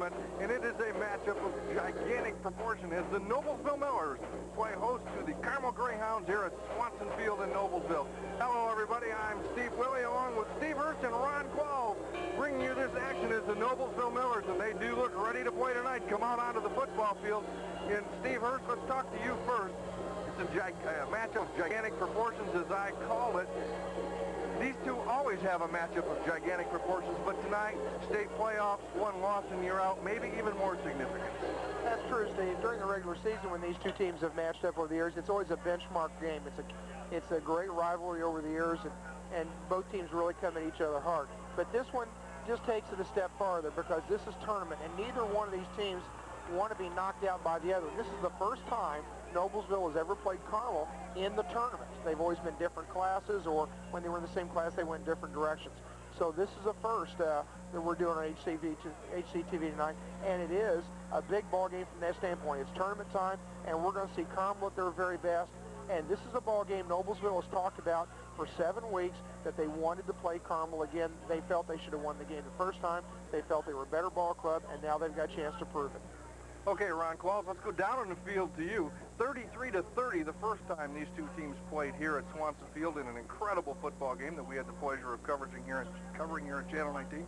tournament, and it is a matchup of gigantic proportion as the Noblesville Millers play host to the Carmel Greyhounds here at Swanson Field in Noblesville. Hello, everybody. I'm Steve Willie, along with Steve Hurst and Ron Qualls, bringing you this action as the Noblesville Millers, and they do look ready to play tonight. Come out onto the football field. And Steve Hurst, let's talk to you first. It's a matchup of gigantic proportions, as I call it. These two always have a matchup of gigantic proportions, but tonight, state playoffs, one loss and you're out, maybe even more significant. That's true, Steve. During the regular season, when these two teams have matched up over the years, it's always a benchmark game. It's a great rivalry over the years, and both teams really come at each other hard. But this one just takes it a step farther because this is tournament, and neither one of these teams want to be knocked out by the other. This is the first time Noblesville has ever played Carmel in the tournament. They've always been different classes, or when they were in the same class, they went in different directions. So this is a first that we're doing on HCTV tonight, and it is a big ball game from that standpoint. It's tournament time, and we're going to see Carmel at their very best. And this is a ball game Noblesville has talked about for 7 weeks, that they wanted to play Carmel again. They felt they should have won the game the first time. They felt they were a better ball club, and now they've got a chance to prove it. Okay, Ron Qualls, let's go down on the field to you. 33-30 the first time these two teams played here at Swanson Field in an incredible football game that we had the pleasure of covering here at Channel 19.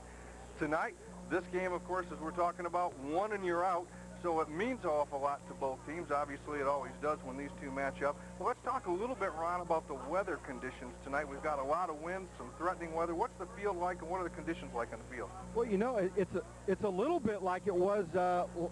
Tonight, this game, of course, as we're talking about, one and you're out. So it means an awful lot to both teams. Obviously, it always does when these two match up. Well, let's talk a little bit, Ron, about the weather conditions tonight. We've got a lot of wind, some threatening weather. What's the field like, and what are the conditions like on the field? Well, you know, it's a little bit like it was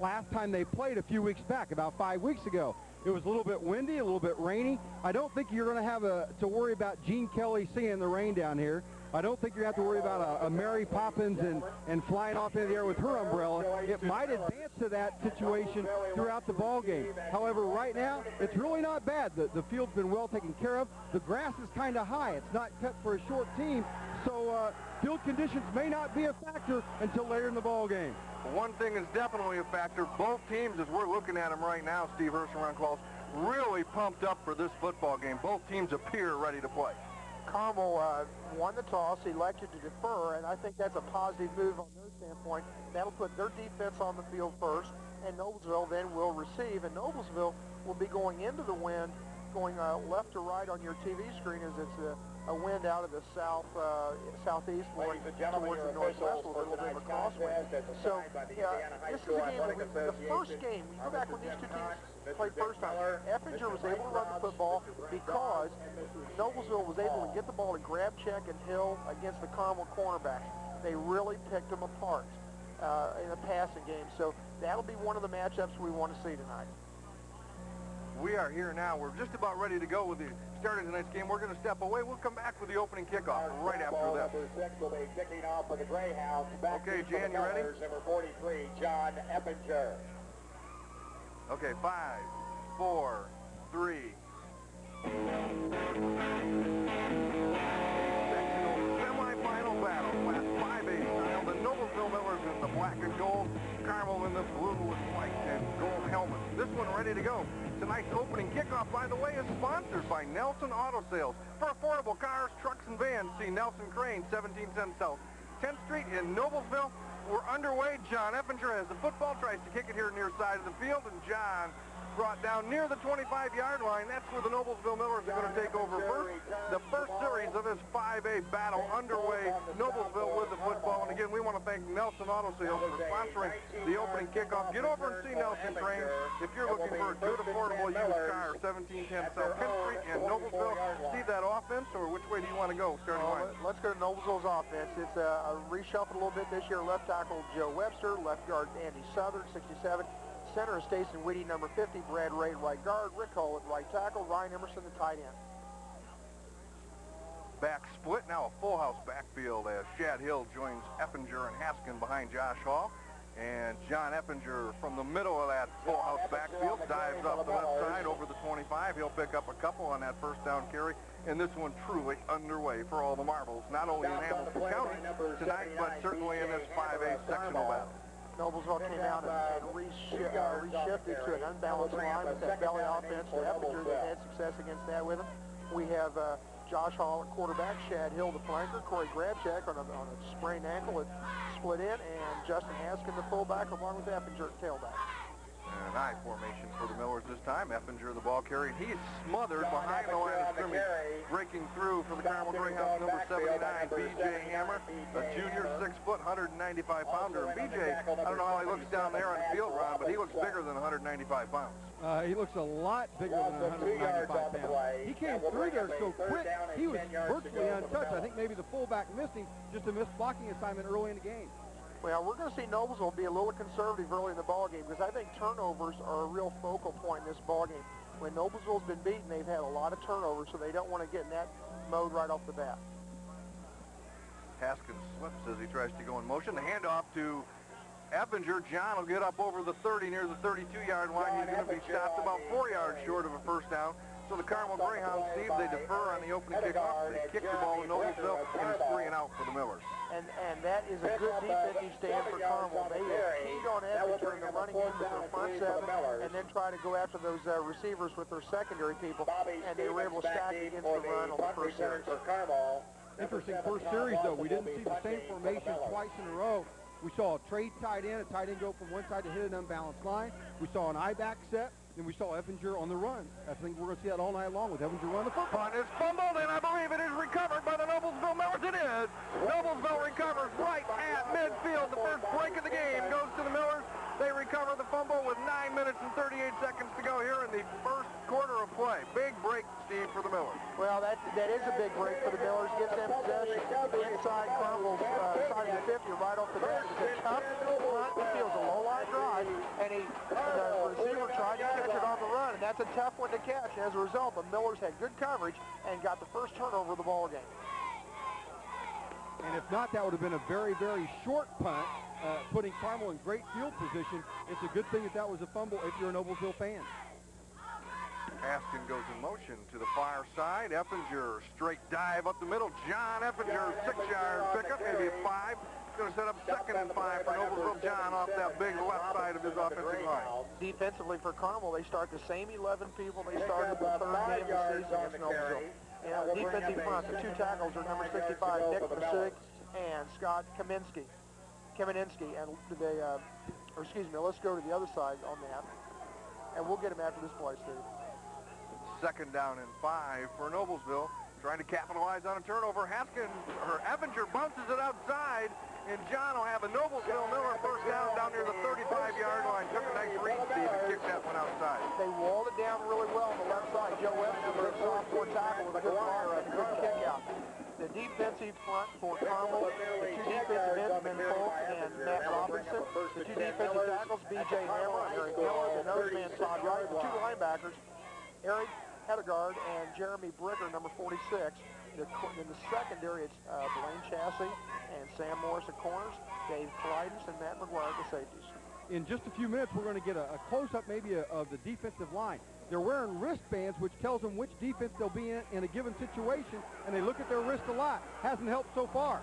last time they played a few weeks back, about 5 weeks ago. It was a little bit windy, a little bit rainy. I don't think you're going to have to worry about Gene Kelly seeing the rain down here. I don't think you're going to have to worry about a Mary Poppins and flying off into the air with her umbrella. It might advance to that situation throughout the ball game. However, right now, it's really not bad. The field's been well taken care of. The grass is kind of high. It's not cut for a short team, so field conditions may not be a factor until later in the ball game. One thing is definitely a factor. Both teams, as we're looking at them right now, Steve Hurst and Ron Qualls, really pumped up for this football game. Both teams appear ready to play. Carmel won the toss, elected to defer, and I think that's a positive move on their standpoint. That'll put their defense on the field first, and Noblesville then will receive, and Noblesville will be going into the wind, going left to right on your TV screen as it's a wind out of the southeast towards the northwest, a little bit of a crosswind. So, this is a game, the first game, you go back when these two teams played first time, Effinger was able to run the football because Noblesville was able to get the ball to grab, check, and Hill against the Carmel cornerbacks. They really picked them apart in a passing game. So that'll be one of the matchups we want to see tonight. We are here now. We're just about ready to go with the start of tonight's game. We're going to step away. We'll come back with the opening kickoff right after this. Number 6 will be kicking off for the Greyhounds. Okay, Jan, you ready? Number 43, John Eppinger. Okay, 5, 4, 3. Sectional semifinal battle, Class 5A style. The Noblesville Millers in the black and gold, Carmel in the blue with white and gold helmets. This one ready to go. Tonight's opening kickoff, by the way, is sponsored by Nelson Auto Sales. For affordable cars, trucks, and vans, see Nelson Crane, 1710 South 10th Street in Noblesville. We're underway. John Eppinger has the football, tries to kick it here near side of the field, and John brought down near the 25-yard line. That's where the Noblesville Millers are going to take over first. The first series of this 5A battle underway. Noblesville with the football. And again, we want to thank Nelson Auto Sales for sponsoring the opening kickoff. Get over and see Nelson Crane if you're looking for a good, affordable used car. 1710 South 10th Street in Noblesville. See that offense, or which way do you want to go starting line? Let's go to Noblesville's offense. It's a reshuffle a little bit this year. Left tackle Joe Webster, left guard Andy Southern, 67. Center is Stason Whitty, number 50. Brad Ray, right guard. Rick Hull at right tackle. Ryan Emerson, the tight end. Back split, now a full house backfield as Shad Hill joins Eppinger and Haskin behind Josh Hall. And John Eppinger from the middle of that full house backfield dives up the left side over the 25. He'll pick up a couple on that first down carry. And this one truly underway for all the marbles, not only in Hamilton County tonight, but certainly in this 5A sectional battle. Noblesville came out and reshifted to an unbalanced line with that belly offense. Eppinger has had success against that with him. We have Josh Hall at quarterback, Shad Hill the flanker, Corey Grabchak on a sprained ankle at split in, and Justin Haskin the fullback along with Eppinger at tailback. And an I formation for the Millers this time. Eppinger the ball carrier. He is smothered behind the line of scrimmage. Breaking through for the Carmel Greyhounds, number 79, B.J. Hammer, a junior, 6 foot, 195 pounder. And B.J., I don't know how he looks down there on the field, Ron, but he looks bigger than 195 pounds. He looks a lot bigger than 195 pounds. He came through there so quick, he was virtually untouched. I think maybe the fullback missed him, just a missed blocking assignment early in the game. Well, we're going to see Noblesville be a little conservative early in the ballgame because I think turnovers are a real focal point in this ballgame. When Noblesville's been beaten, they've had a lot of turnovers, so they don't want to get in that mode right off the bat. Haskins slips as he tries to go in motion. The handoff to Eppinger. John will get up over the 30 near the 32-yard line. He's going to be stopped about 4 yards short of a first down. So the Carmel Greyhounds, Steve, they defer on the opening kickoff. They kick the ball to Noblesville, and it's 3 and out for the Millers. And that is a good defensive stand for Carmel. They keyed on Eppinger in the running game with their front seven, and then try to go after those receivers with their secondary people, and they were able to stack against the run on the first series. Interesting first series, though. We didn't see the same formation twice in a row. We saw a trade tight end go from one side to hit an unbalanced line. We saw an I-back set. And we saw Eppinger on the run. I think we're going to see that all night long with Eppinger running the football. Punt is fumbled, and I believe it is recovered by the Noblesville Millers. It is. Noblesville recovers right at midfield. The first break of the game goes to the Millers. They recover the fumble with 9 minutes and 38 seconds to go here in the first quarter of play. Big break, Steve, for the Millers. Well, that is a big break for the Millers. Gets them possession inside Carmel's side of the 50 right off the bat. It's a tough front. The field's a low-line drive, and the receiver tried to catch it on the run, and that's a tough one to catch. As a result, the Millers had good coverage and got the first turnover of the ball game. And if not, that would have been a very, very short punt, putting Carmel in great field position. It's a good thing that was a fumble if you're a Noblesville fan. Haskin goes in motion to the far side. Eppinger, straight dive up the middle. John Eppinger, 6-yard pickup, maybe a 5. He's going to set up 2nd and 5 for Noblesville. John off that big left side of his offensive line. Defensively for Carmel, they start the same 11 people they started the third game of the season against Noblesville. Defensive front, the 2 tackles are number 65, Nick Masig and Scott Kaminsky. And let's go to the other side on that. And we'll get him after this play, Steve. 2nd down and 5 for Noblesville. Trying to capitalize on a turnover. Eppinger bounces it outside, and John will have a Noblesville Miller first down near the 35-yard line. Took a nice read, Steve, and kicked that one outside. They walled it down really well on the left side. Joe Eppinger, a sophomore tackle with a good kick out. The defensive front for Carmel, the 2 defensive ends, Ben Polk and Matt Robinson. The 2 defensive tackles, B.J. Hammer and Eric Miller. The nose man, Todd Wright. The 2 linebackers, Eric Hedegaard and Jeremy Bricker, number 46. In the secondary, it's Blaine Chassie and Sam Morris at corners, Dave Clydens and Matt McGuire at the safeties. In just a few minutes, we're going to get a close-up maybe of the defensive line. They're wearing wristbands, which tells them which defense they'll be in a given situation, and they look at their wrist a lot. Hasn't helped so far.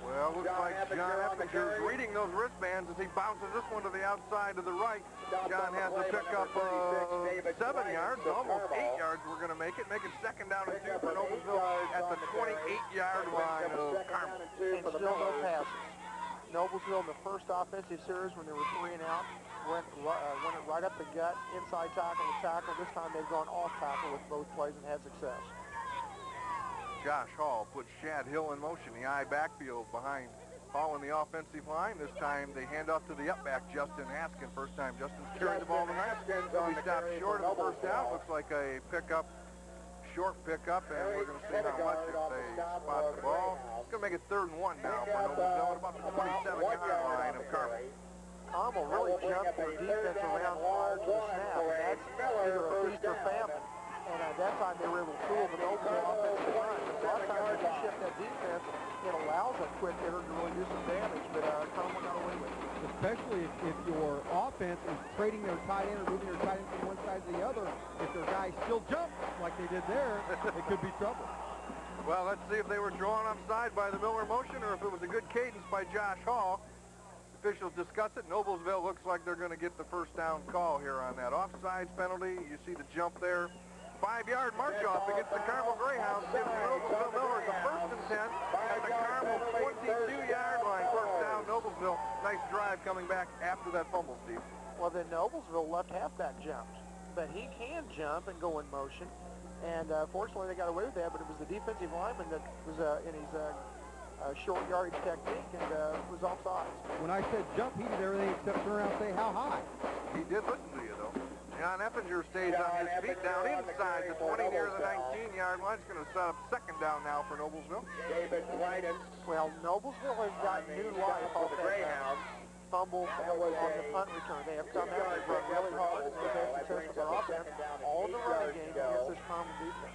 Well, looks like John Eppinger is reading those wristbands as he bounces this one to the outside to the right. John has to pick up 7 yards, almost 8 yards. We're going to make it 2nd down and 2 for Noblesville at the 28-yard line of Carmel. And still no passes. Noblesville in the first offensive series when they were 3 and out went it right up the gut, inside tackle to tackle. This time they've gone off tackle with both plays and had success. Josh Hall puts Shad Hill in motion. The I backfield behind Hall in the offensive line. This time they hand off to the up-back, Justin Haskin. First time Justin's carried the ball tonight. He'll be stopped short of the first down. Looks like a pickup, short pickup, and we're going to see how much if they spot the ball. It's going to make it 3rd and 1 now for Noblesville at about the 27-yard line of Carmel. Carmel really jumped their defense around prior to the snap, and that's either a feast or famine. And at that time, they were able to fool the Noblesville offensive line. A lot of times, when you shift that defense, it allows a quick hitter to really do some damage, but Carmel got away with it. Especially if your offense is trading their tight end or moving their tight end from one side to the other. If their guys still jump like they did there, it could be trouble. Well, let's see if they were drawn offside by the Miller motion or if it was a good cadence by Josh Hall. Officials discuss it. Noblesville looks like they're going to get the first down call here on that offsides penalty. You see the jump there. 5-yard march-off against the Carmel Greyhounds gives the Noblesville Millers a 1st and 10 at the Carmel 22-yard line. First down, Noblesville. Nice drive coming back after that fumble, Steve. Well, then Noblesville left halfback jumped, but he can jump and go in motion. And fortunately, they got away with that, but it was the defensive lineman that was in his short yardage technique and was offsides. When I said jump, he did everything except turn around and say how high. He did listen to you, though. John Eppinger stays on his feet down inside the 20 near the 19-yard line. He's going to set up 2nd down now for Noblesville. Well, Noblesville has got new life off that fumble that was on the punt return. They have come out and run really hard, and they've had success with their offense all in the running game against this Carmel defense.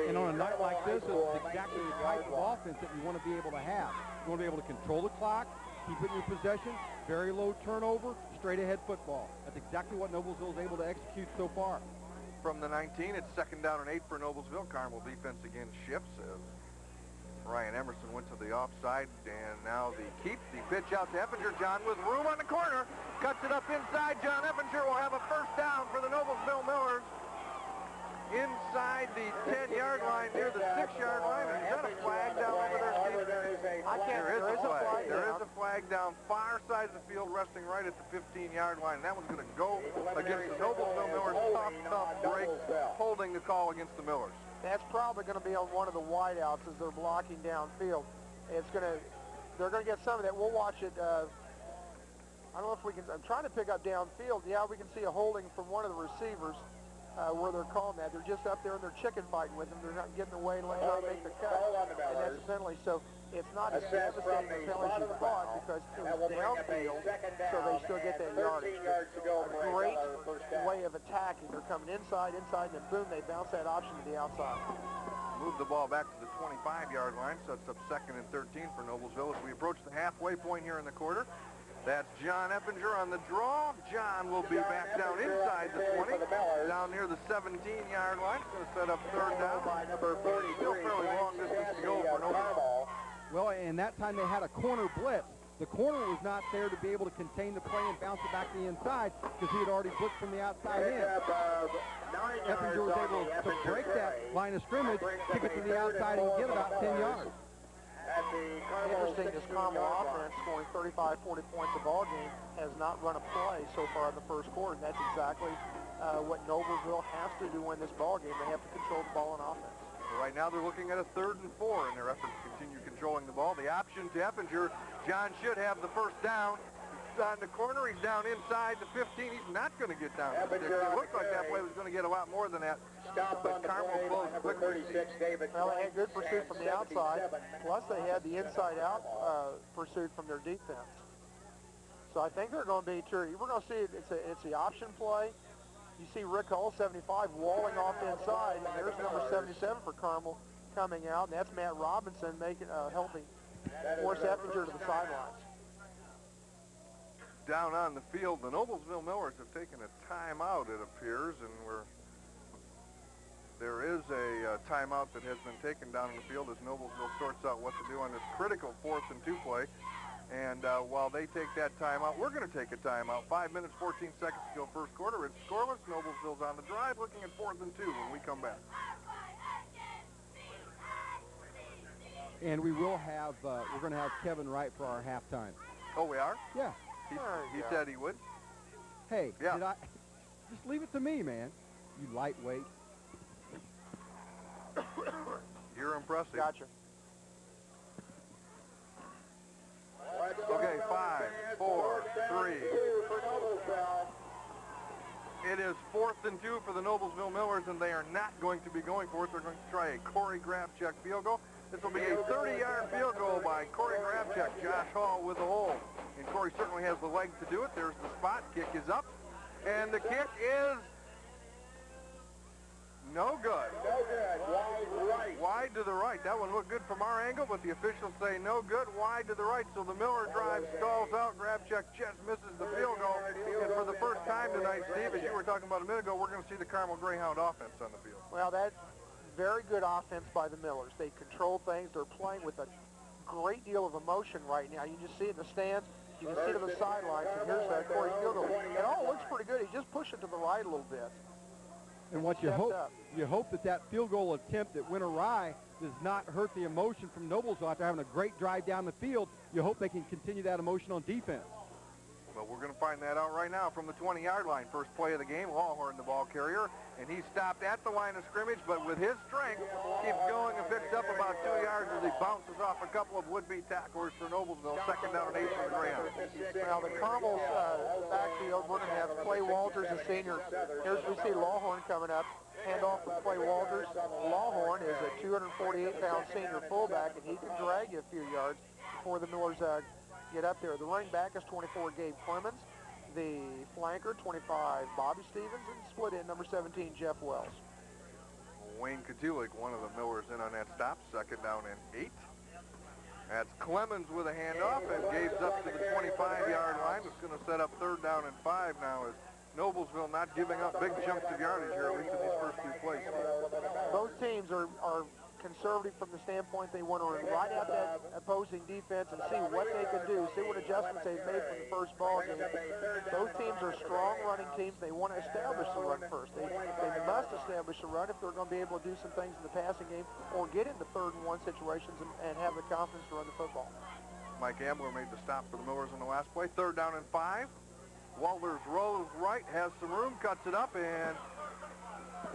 And on a night like this, it's exactly the type of offense that you want to be able to have. You want to be able to control the clock, keep it in your possession, very low turnover, straight ahead football. That's exactly what Noblesville is able to execute so far. From the 19, it's 2nd down and 8 for Noblesville. Carmel defense again shifts. Ryan Emerson went to the offside, and now the keep. The pitch out to Eppinger. John with room on the corner. Cuts it up inside. John Eppinger will have a 1st down for the Noblesville Millers. Inside the 10-yard line, near the 6-yard line. Is that a flag down over there, Steve? There is a flag. There is a flag down far side of the field, resting right at the 15-yard line. That one's going to go against the Noblesville Millers. Tough break, holding the call against the Millers. That's probably going to be on one of the wideouts as they're blocking downfield. They're going to get some of that. We'll watch it. I don't know if we can. I'm trying to pick up downfield. Yeah, we can see a holding from one of the receivers where they're calling that. They're just up there and they're chicken fighting with them. They're not getting away and letting them make the cut. And that's a penalty. So it's not as devastating a penalty as you thought because it was downfield, so they still get that yardage. A great way of attacking. They're coming inside, and then boom, they bounce that option to the outside. Move the ball back to the 25-yard line, sets up 2nd and 13 for Noblesville as we approach the halfway point here in the quarter. That's John Eppinger on the draw. John will be back down inside the 20, down near the 17-yard line. Going to set up 3rd down. Still fairly long distance to go for Noblesville. Well, and that time they had a corner blitz. The corner was not there to be able to contain the play and bounce it back to the inside because he had already blitzed from the outside in. Eppinger was able to break that line of scrimmage, kick it to the outside, and get about 10 yards. Interesting, this Carmel offense scoring 35, 40 points a ball game has not run a play so far in the first quarter. And that's exactly what Noblesville has to do in this ball game. They have to control the ball on offense. Right now they're looking at a 3rd and 4 in their effort to continue controlling the ball. The option to Eppinger. John should have the 1st down. He's on the corner. He's down inside the 15. He's not going to get down the 6. It looked like that play was going to get a lot more than that. But Carmel closed quickly. Well, they had good pursuit from the outside. Plus they had the inside-out pursuit from their defense. So I think they're going to be true. We're going to see it's the option play. You see Rick Hull, 75, walling off inside, and there's number 77 for Carmel coming out, and that's Matt Robinson helping force Eppinger to the sidelines. Down on the field, the Noblesville Millers have taken a timeout, it appears, and there is a timeout that has been taken down in the field as Noblesville sorts out what to do on this critical 4th and 2 play. And while they take that timeout, we're going to take a timeout. 5 minutes, 14 seconds to go first quarter. It's scoreless. Noblesville's on the drive, looking at 4th and 2 when we come back. And we will have, we're going to have Kevin Wright for our halftime. Oh, we are? Yeah. He said he would. Hey, yeah. Just leave it to me, man. You lightweight. You're impressive. Gotcha. Okay, 5, 4, 3. It is 4th and 2 for the Noblesville Millers, and they are not going to be going for it. They're going to try a Corey Grabchuk field goal. This will be a 30-yard field goal by Corey Grabchuk. Josh Hall with the hole. And Corey certainly has the leg to do it. There's the spot. Kick is up. And the kick is no good. No good. Wide to the right. That one looked good from our angle, but the officials say no good. Wide to the right. So the Miller drive stalls out. Grabchuk just misses the field goal. And for the first time tonight, Steve, as you were talking about a minute ago, we're going to see the Carmel Greyhound offense on the field. Well, that's very good offense by the Millers. They control things. They're playing with a great deal of emotion right now. You just see it in the stands. You can see it on the sidelines. And here's that Corey field goal. It all looks pretty good. He just pushed it to the right a little bit. And what you hope that field goal attempt that went awry does not hurt the emotion from Noblesville after having a great drive down the field. You hope they can continue that emotion on defense. Well, we're going to find that out right now from the 20-yard line. First play of the game, Lawhorn, the ball carrier, and he stopped at the line of scrimmage, but with his strength, keeps going and picks up about 2 yards as he bounces off a couple of would-be tacklers for Noblesville. Second down and 8 for the Greyhounds. Now the Carmel's backfield, we're going to have Clay Walters, a senior. Here's we see Lawhorn coming up. Hand off to Clay Walters. Lawhorn is a 248-pound senior fullback, and he can drag you a few yards before the Millers get up there. The running back is 24, Gabe Clemens. The flanker, 25, Bobby Stevens, and split in number 17, Jeff Wells. Wayne Katulik, one of the Millers, in on that stop. Second down and 8. That's Clemens with a handoff, and Gabe's up to the 25-yard line. It's going to set up third down and 5 now as Noblesville not giving up big chunks of yardage here, at least in these first few plays. Both teams are conservative from the standpoint they want to run right at that opposing defense and see what they can do, see what adjustments they've made from the first ball game. Both teams are strong running teams. They want to establish the run first. They must establish the run if they're going to be able to do some things in the passing game or get into 3rd and 1 situations and have the confidence to run the football. Mike Ambler made the stop for the Millers on the last play. Third down and 5. Walters rolls right, has some room, cuts it up, and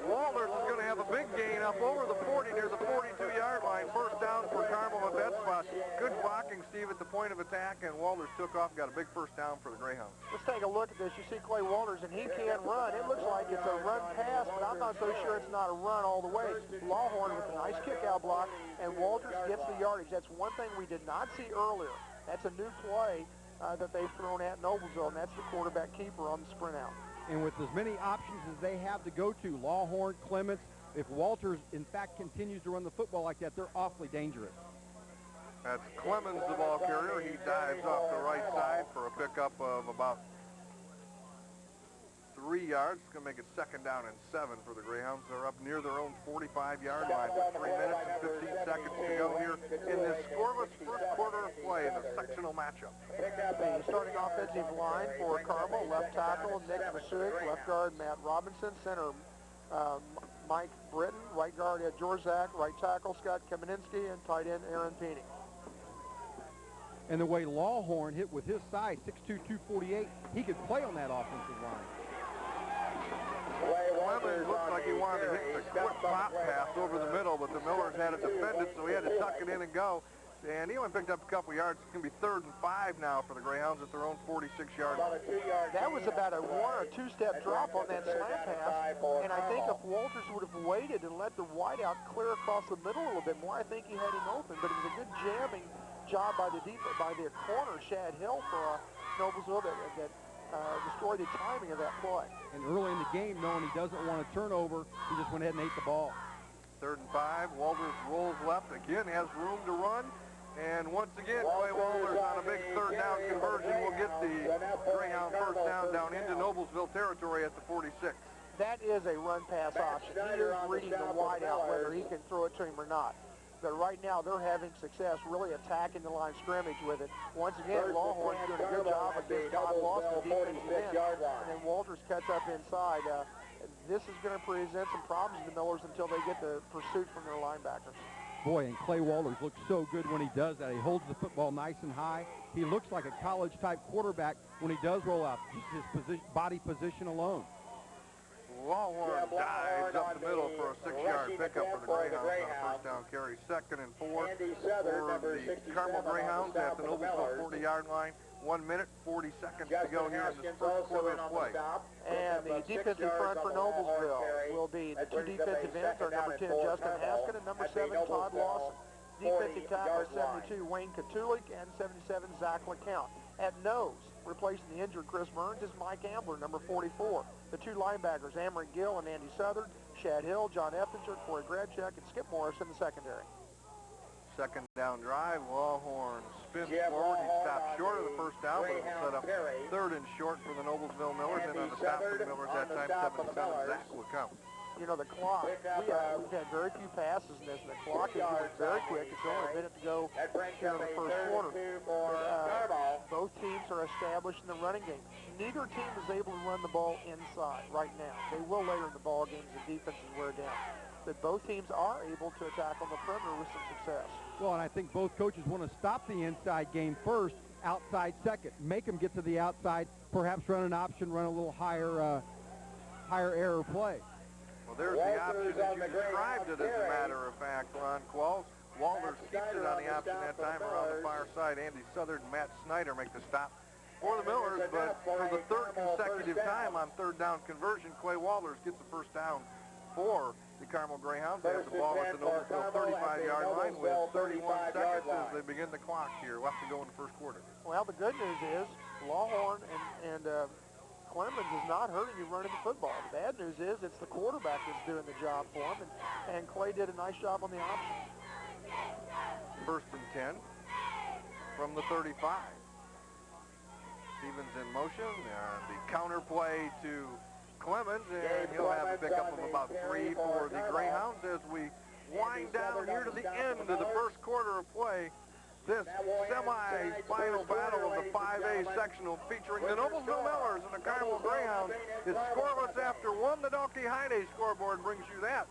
Walters is going to have a big gain up over the 40 near the 42-yard line. First down for Carmel at that spot. Good blocking, Steve, at the point of attack, and Walters took off and got a big first down for the Greyhounds. Let's take a look at this. You see Clay Walters, and he can run. It looks like it's a run pass, but I'm not so sure it's not a run all the way. Lawhorn with a nice kick-out block, and Walters gets the yardage. That's one thing we did not see earlier. That's a new play that they've thrown at Noblesville, and that's the quarterback keeper on the sprint out. And with as many options as they have to go to, Lawhorn, Clements, if Walters, in fact, continues to run the football like that, they're awfully dangerous. That's Clemens, the ball carrier. He dives off the right side for a pickup of about 3 yards. It's going to make it second down and 7 for the Greyhounds. They're up near their own 45-yard line with 3 minutes and 15 seconds to go here in this scoreless first quarter of play in the sectional matchup. The starting offensive line for Carmel, left tackle Nick Masuik, left guard Matt Robinson, center Mike Britton, right guard Ed Jorzak, right tackle Scott Kameninski, and tight end Aaron Peeney. And the way Lawhorn hit with his size, 6'2", 248, he could play on that offensive line. Clemens looked like he wanted to hit the quick pop pass over the middle, but the Millers had it defended, so he had to tuck it in and go. And he only picked up a couple yards. It's going to be 3rd and 5 now for the Greyhounds at their own 46-yard line. That was about a 1- or 2-step drop on that slant pass, and I think if Walters would have waited and let the wideout clear across the middle a little bit more, I think he had him open. But it was a good jamming job by the corner, Shad Hill, for Noblesville that destroyed the timing of that play. And early in the game, knowing he doesn't want a turnover, he just went ahead and ate the ball. 3rd and 5. Walters rolls left again, has room to run. And once again, Clay Walters on a big 3rd down conversion will get the Greyhound first down into Noblesville territory at the 46. That is a run-pass option. He is reading the wideout whether he can throw it to him or not. But right now, they're having success really attacking the line scrimmage with it. Once again, Lawhorn's doing a good job against Todd Lawson, the defensive end, and then Walters cuts up inside. This is going to present some problems to the Millers until they get the pursuit from their linebackers. Boy, and Clay Walters looks so good when he does that. He holds the football nice and high. He looks like a college-type quarterback when he does roll out, just his body position alone. Lawhorn dives up the middle for a 6-yard pickup for the Greyhounds on a first down carry. 2nd and 4 for the Carmel Greyhounds at the Noblesville 40-yard line. 1 minute, 40 seconds to go here in this first quarter of play. And the defensive front for Noblesville will be the 2 defensive ends are number 10, Justin Haskin, and number 7, Todd Lawson. Defensive tackle 72, Wayne Katulik, and 77, Zach LeCount. At nose, replacing the injured Chris Burns, is Mike Ambler, number 44. The 2 linebackers, Amrit Gill and Andy Southern, Shad Hill, John Effinger, Corey Grabchuk, and Skip Morris in the secondary. Second down drive, Lawhorn spins forward. He stopped short of the first down, but it'll set up 3rd and short for the Noblesville Millers. And on the stop for the Millers that time, 77, Zach LeCount. You know, the clock, we've had very few passes in this, and the clock is moving very quick. It's only a minute to go here in the first quarter. Both both teams are established in the running game. Neither team is able to run the ball inside right now. They will later in the ball game as the defenses wear down. But both teams are able to attack on the perimeter with some success. Well, and I think both coaches want to stop the inside game first, outside second. Make them get to the outside, perhaps run an option, run a little higher error play. Well, there's the option that you described it, as a matter of fact, Ron Qualls. Walters keeps it on the option that time around the far side. Andy Southern and Matt Snyder make the stop for the Millers, but for the third consecutive time on third down conversion, Clay Walters gets the first down for the Carmel Greyhounds. They have the ball at the Noblesville 35-yard line with 31 seconds as they begin the clock here. Left to go in the first quarter. Well, the good news is Lawhorn and Clemens is not hurting you running the football. The bad news is it's the quarterback that's doing the job for him, and Clay did a nice job on the option. First and 10 from the 35. Stevens in motion, and the counter play to Clemens, and he'll have a pickup of about 3 for the Greyhounds as we wind down here to the end of the first quarter of play. This semi-final battle of the 5A sectional featuring the Noblesville Millers and the Carmel Greyhounds is scoreless after 1. The Dalkey High scoreboard brings you that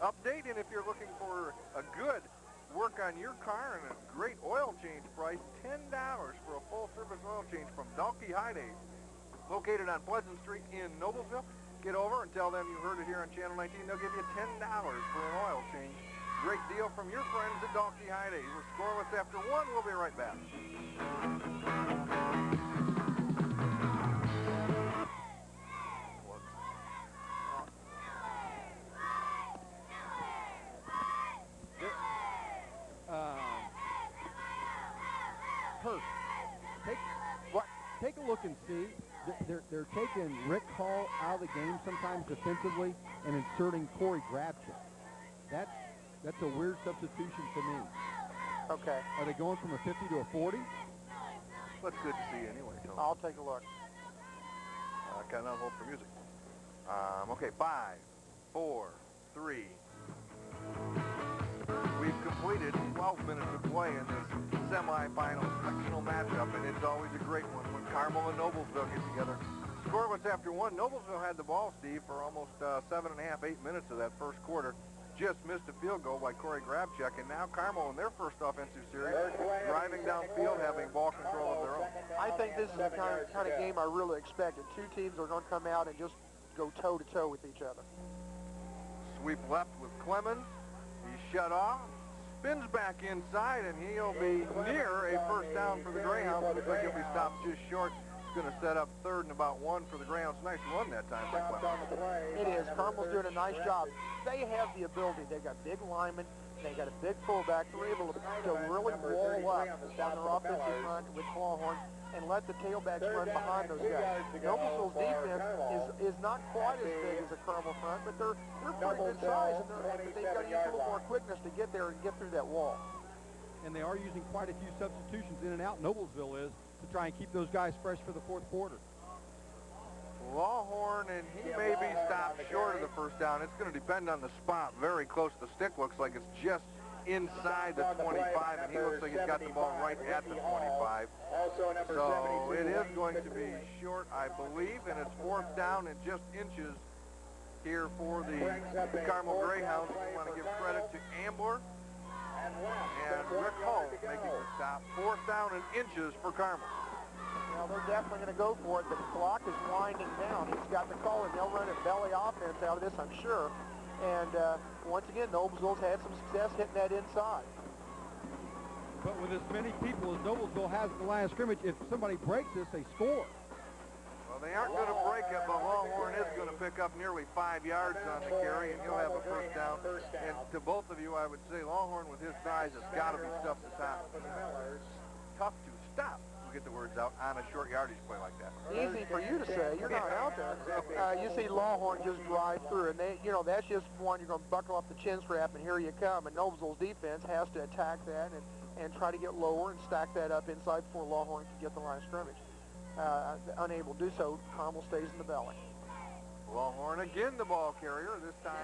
update, and if you're looking for a good work on your car and a great oil change price, $10 for a full-service oil change from Dalkey High, located on Pleasant Street in Noblesville. Get over and tell them you heard it here on Channel 19. They'll give you $10 for an oil change. Great deal from your friends at Dalkey High. We're scoreless after 1. We'll be right back. Hurt. Take a look and see. They're taking Rick Hall out of the game sometimes defensively and inserting Corey Grabchuk. That's a weird substitution to me. Okay. Are they going from a 50 to a 40? That's good to see anyway, Tony. I'll take a look. Cannot hold for music. Okay, 5, 4, 3. We've completed 12 minutes of play in this semifinal sectional matchup, and it's always a great one when Carmel and Noblesville get together. Scoreless after 1. Noblesville had the ball, Steve, for almost 7.5, 8 minutes of that first quarter. Just missed a field goal by Corey Grabchuk, and now Carmel in their first offensive series, driving downfield, having ball control of their own. I think this is the kind of game I really expected. Two teams are going to come out and just go toe-to-toe with each other. Sweep left with Clemens. He's shut off. Spins back inside, and he'll be near a first down for the Greyhounds. Looks like he'll be stopped just short. It's going to set up 3rd and about 1 for the Greyhounds. Nice run that time by Clemens. It is. Carmel's doing a nice job. They have the ability. They've got big linemen. They got a big fullback. They're able to really wall up on their offensive front with Clawhorn and let the tailbacks run behind those guys. Noblesville's defense is not quite as big as the Carmel front, but they're pretty good size, and they've got to use a little more quickness to get there and get through that wall. And they are using quite a few substitutions in and out, Noblesville is, to try and keep those guys fresh for the fourth quarter. Lawhorn, and he may be stopped short of the first down. It's going to depend on the spot. Very close. The stick looks like it's just inside the 25, and he looks like he's got the ball right at the 25. So it is going to be short, I believe, and it's 4th down and just inches here for the Carmel Greyhounds. We want to give credit to Ambler and Rick Hull making the stop. 4th down and inches for Carmel. Well, they're definitely going to go for it. The clock is winding down. He's got the call, and they'll run a belly offense out of this, I'm sure. And once again, Noblesville's had some success hitting that inside. But with as many people as Noblesville has in the line of scrimmage, if somebody breaks this, they score. Well, they aren't going to break it, but Lawhorn is going to pick up nearly 5 yards on the carry, and he'll have a first down. And to both of you, I would say Lawhorn with his size has got to be stuffed to top. Tough to stop. Get the words out on a short yardage play like that. Easy for you to say. You're not out there. You see Lawhorn just drive through, and that's just one you're going to buckle up the chin strap, and here you come. And Noblesville's defense has to attack that and try to get lower and stack that up inside before Lawhorn can get the line of scrimmage. Unable to do so, Carmel stays in the belly. Lawhorn again the ball carrier, this time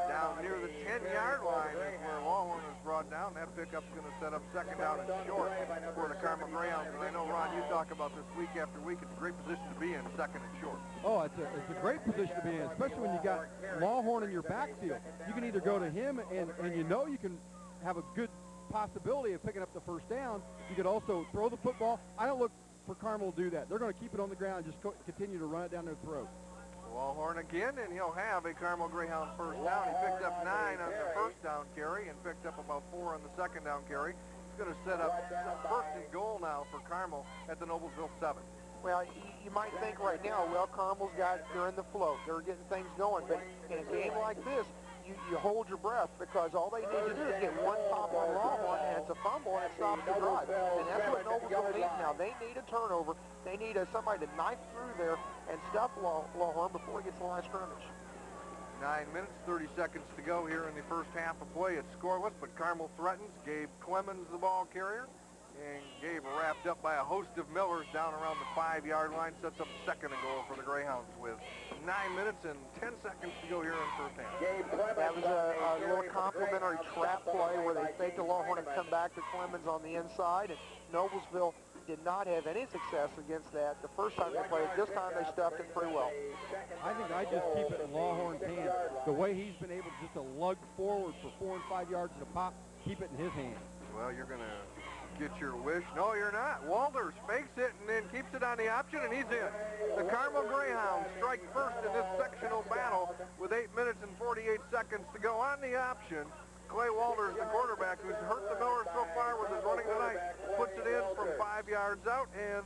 down near the 10-yard line is where Lawhorn is brought down. That pickup's going to set up 2nd down and short for the Carmel Greyhounds. And I know, Ron, you talk about this week after week. It's a great position to be in, second and short. Oh, it's a great position to be in, especially when you got Lawhorn in your backfield. You can either go to him, and you know you can have a good possibility of picking up the first down. You could also throw the football. I don't look for Carmel to do that. They're going to keep it on the ground and just continue to run it down their throat. Lawhorn again, and he'll have a Carmel Greyhound first down. He picked up 9 on the first down carry and picked up about 4 on the second down carry. He's going to set up first and goal now for Carmel at the Noblesville 7. Well, you might think right now, well, Carmel's they're in the flow. They're getting things going. But in a game like this, you hold your breath, because all they need to do is get one pop on Lawhorn, and it's a fumble, and it stops the drive. And that's what Noblesville needs now. They need a turnover. They need somebody to knife through there and stuff Lawhorn before he gets the line of scrimmage. 9 minutes, 30 seconds to go here in the first half of play. It's scoreless, but Carmel threatens. Gabe Clemens, the ball carrier. And Gabe, wrapped up by a host of Millers down around the 5-yard line, sets up second and goal for the Greyhounds with 9 minutes and 10 seconds to go here in the first half. That was a little complimentary trap play where they faked a Lawhorn and come back to Clemens on the inside. And Noblesville did not have any success against that the first time they played. This time they stuffed it pretty well. I think I just keep it in Lawhorn's hands. The way he's been able just to lug forward for 4 and 5 yards at a pop, keep it in his hands. Well, you're going to get your wish. No, you're not. Walters fakes it and then keeps it on the option, and he's in. The Carmel Greyhounds strike first in this sectional battle with 8 minutes and 48 seconds to go on the option. Clay Walters, the quarterback, who's hurt the Millers so far with his running tonight, puts it in from 5 yards out, and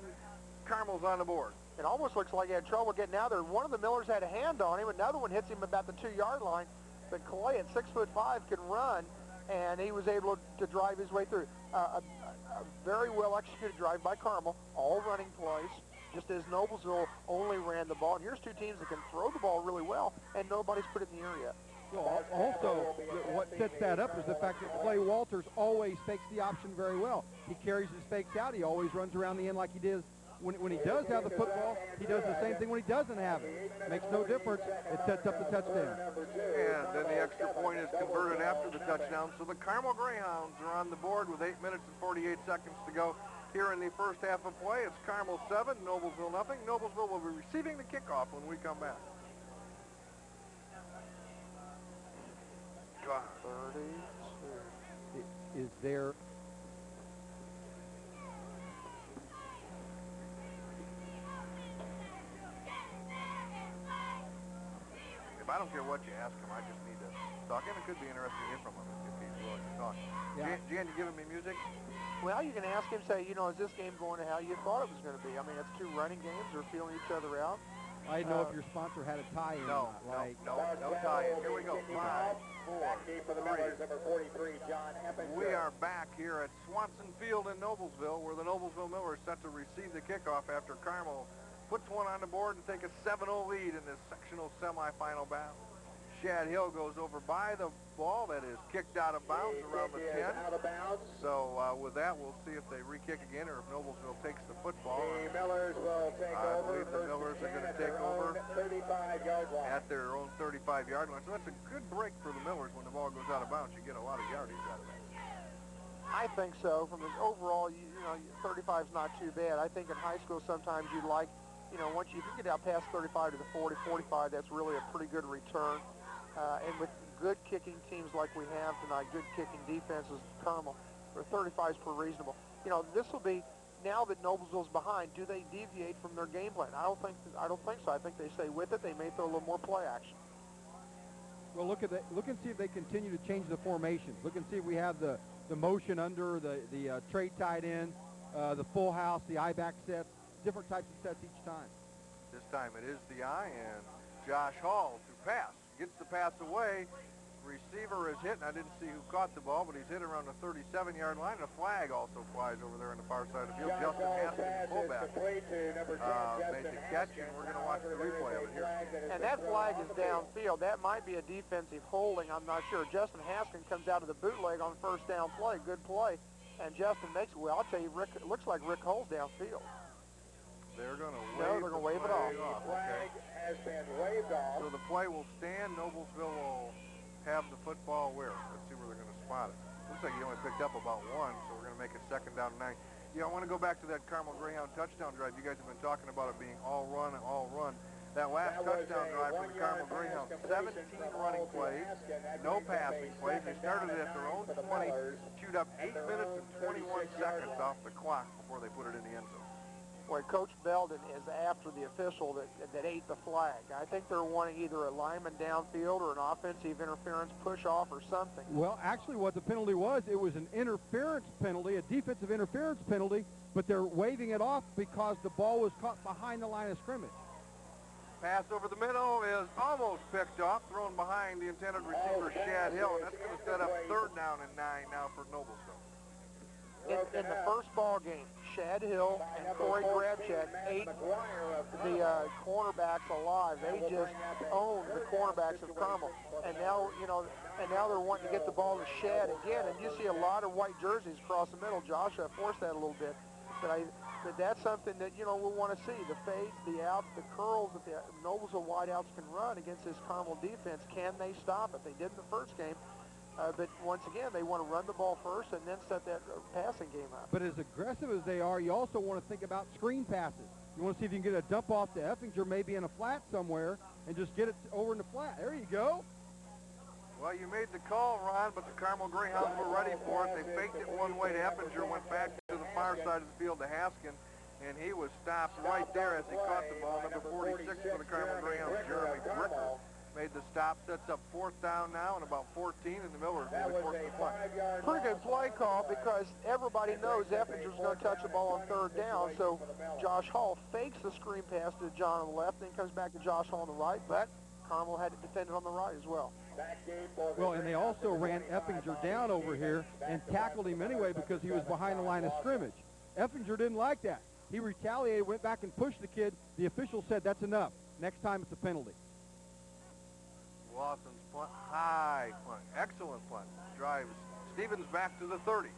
Carmel's on the board. It almost looks like he had trouble getting out there. One of the Millers had a hand on him. Another one hits him about the 2-yard line. But Clay at 6'5" can run, and he was able to drive his way through. A very well executed drive by Carmel, all running plays, just as Noblesville only ran the ball. And here's two teams that can throw the ball really well, and nobody's put it in the air yet. Well, also, what sets that up is the fact that Clay Walters always fakes the option very well. He carries his fakes out. He always runs around the end like he does. When he does have the football, he does the same thing when he doesn't have it. Makes no difference. It sets up the touchdown. And then the extra point is converted after the touchdown. So the Carmel Greyhounds are on the board with 8 minutes and 48 seconds to go here in the first half of play. It's Carmel 7, Noblesville nothing. Noblesville will be receiving the kickoff when we come back. God. 32. Is there... I don't care what you ask him. I just need to talk. And it could be interesting to hear from him if he's willing to talk. Yeah. Jan, you giving me music? Well, you can ask him, say, is this game going to how you thought it was going to be? I mean, it's two running games. They're feeling each other out. I didn't know if your sponsor had a tie-in No, or not. no tie-in. Here we go. 5, 4, 3. We are back here at Swanson Field in Noblesville, where the Noblesville Millers set to receive the kickoff after Carmel puts one on the board and take a 7-0 lead in this sectional semifinal battle. Shad Hill goes over by the ball that is kicked out of bounds around the 10. So with that, we'll see if they re-kick again or if Noblesville takes the football. The Millers will take I over. believe the Millers are going to take over 35-yard line. at their own 35-yard line. So that's a good break for the Millers. When the ball goes out of bounds, you get a lot of yardage out of that. I think so. From the overall, 35 is not too bad. I think in high school sometimes you'd like, once you get out past 35 to the 40, 45, that's really a pretty good return. And with good kicking teams like we have tonight, good kicking defenses, Carmel, or 35 is pretty reasonable. This will be, now that Noblesville's behind, do they deviate from their game plan? I don't think so. I think they stay with it. They may throw a little more play action. Well, look and see if they continue to change the formations. Look and see if we have the motion under, the trade tight end, the full house, the I-back sets, different types of sets each time. This time it is the I, and Josh Hall to pass. Gets the pass away. Receiver is hit, and I didn't see who caught the ball, but he's hit around the 37-yard line. A flag also flies over there on the far side of the field. Justin Haskins, fullback, made the catch, and we're going to watch the replay of it here. And that flag is downfield. That might be a defensive holding. I'm not sure. Justin Haskins comes out of the bootleg on first down play. Good play. And Justin makes it. Well, I'll tell you, it looks like Rick Hull's downfield. They're going to wave it off. Okay. Has been waved off. So the play will stand. Noblesville will have the football where? Let's see where they're going to spot it. Looks like he only picked up about one, so we're going to make it second down and 9. Yeah, I want to go back to that Carmel Greyhound touchdown drive. You guys have been talking about it being all run and all run. That last touchdown drive for the Carmel Greyhounds, 17 running plays, no passing plays. They started at their own 20, chewed up 8 minutes and 21 seconds off the clock before they put it in the end zone. Boy, Coach Belden is after the official that ate the flag. I think they're wanting either a lineman downfield or an offensive interference push-off or something. Well, actually what the penalty was, it was an interference penalty, a defensive interference penalty, but they're waving it off because the ball was caught behind the line of scrimmage. Pass over the middle is almost picked off, thrown behind the intended receiver, Shad Hill, and that's going to set up 3rd down and 9 now for Noblesville. In the first ball game, Shad Hill and Corey Grabchak ate the cornerbacks alive. They just owned the cornerbacks of Carmel. And now, now they're wanting to get the ball to Shad again. And you see a lot of white jerseys across the middle. Josh forced that a little bit. But that's something that, we'll want to see. The fades, the outs, the curls that the Noblesville wideouts can run against this Carmel defense. Can they stop it? They did in the first game. But once again, they want to run the ball first and then set that passing game up. But as aggressive as they are, you also want to think about screen passes. You want to see if you can get a dump off to Effinger, maybe in a flat somewhere, and just get it over in the flat. There you go. Well, you made the call, Ron, but the Carmel Greyhounds were ready for it. They faked it one way to Effinger, went back to the far side of the field to Haskin, and he was stopped right there as he caught the ball. Number 46 for the Carmel Greyhounds, Jeremy Bricker, made the stop, sets up 4th down now and about 14, and the Millers will be forced to punt. Pretty good play call because everybody knows Effinger's going to touch the ball on 3rd down, so Josh Hall fakes the screen pass to John on the left, then comes back to Josh Hall on the right, but Carmel had it defended on the right as well. Well, and they also ran Effinger down over here and tackled him anyway because he was behind the line of scrimmage. Effinger didn't like that. He retaliated, went back and pushed the kid. The official said, that's enough. Next time it's a penalty. Lawson's punt, high punt, excellent punt. Drives Stevens back to the 30.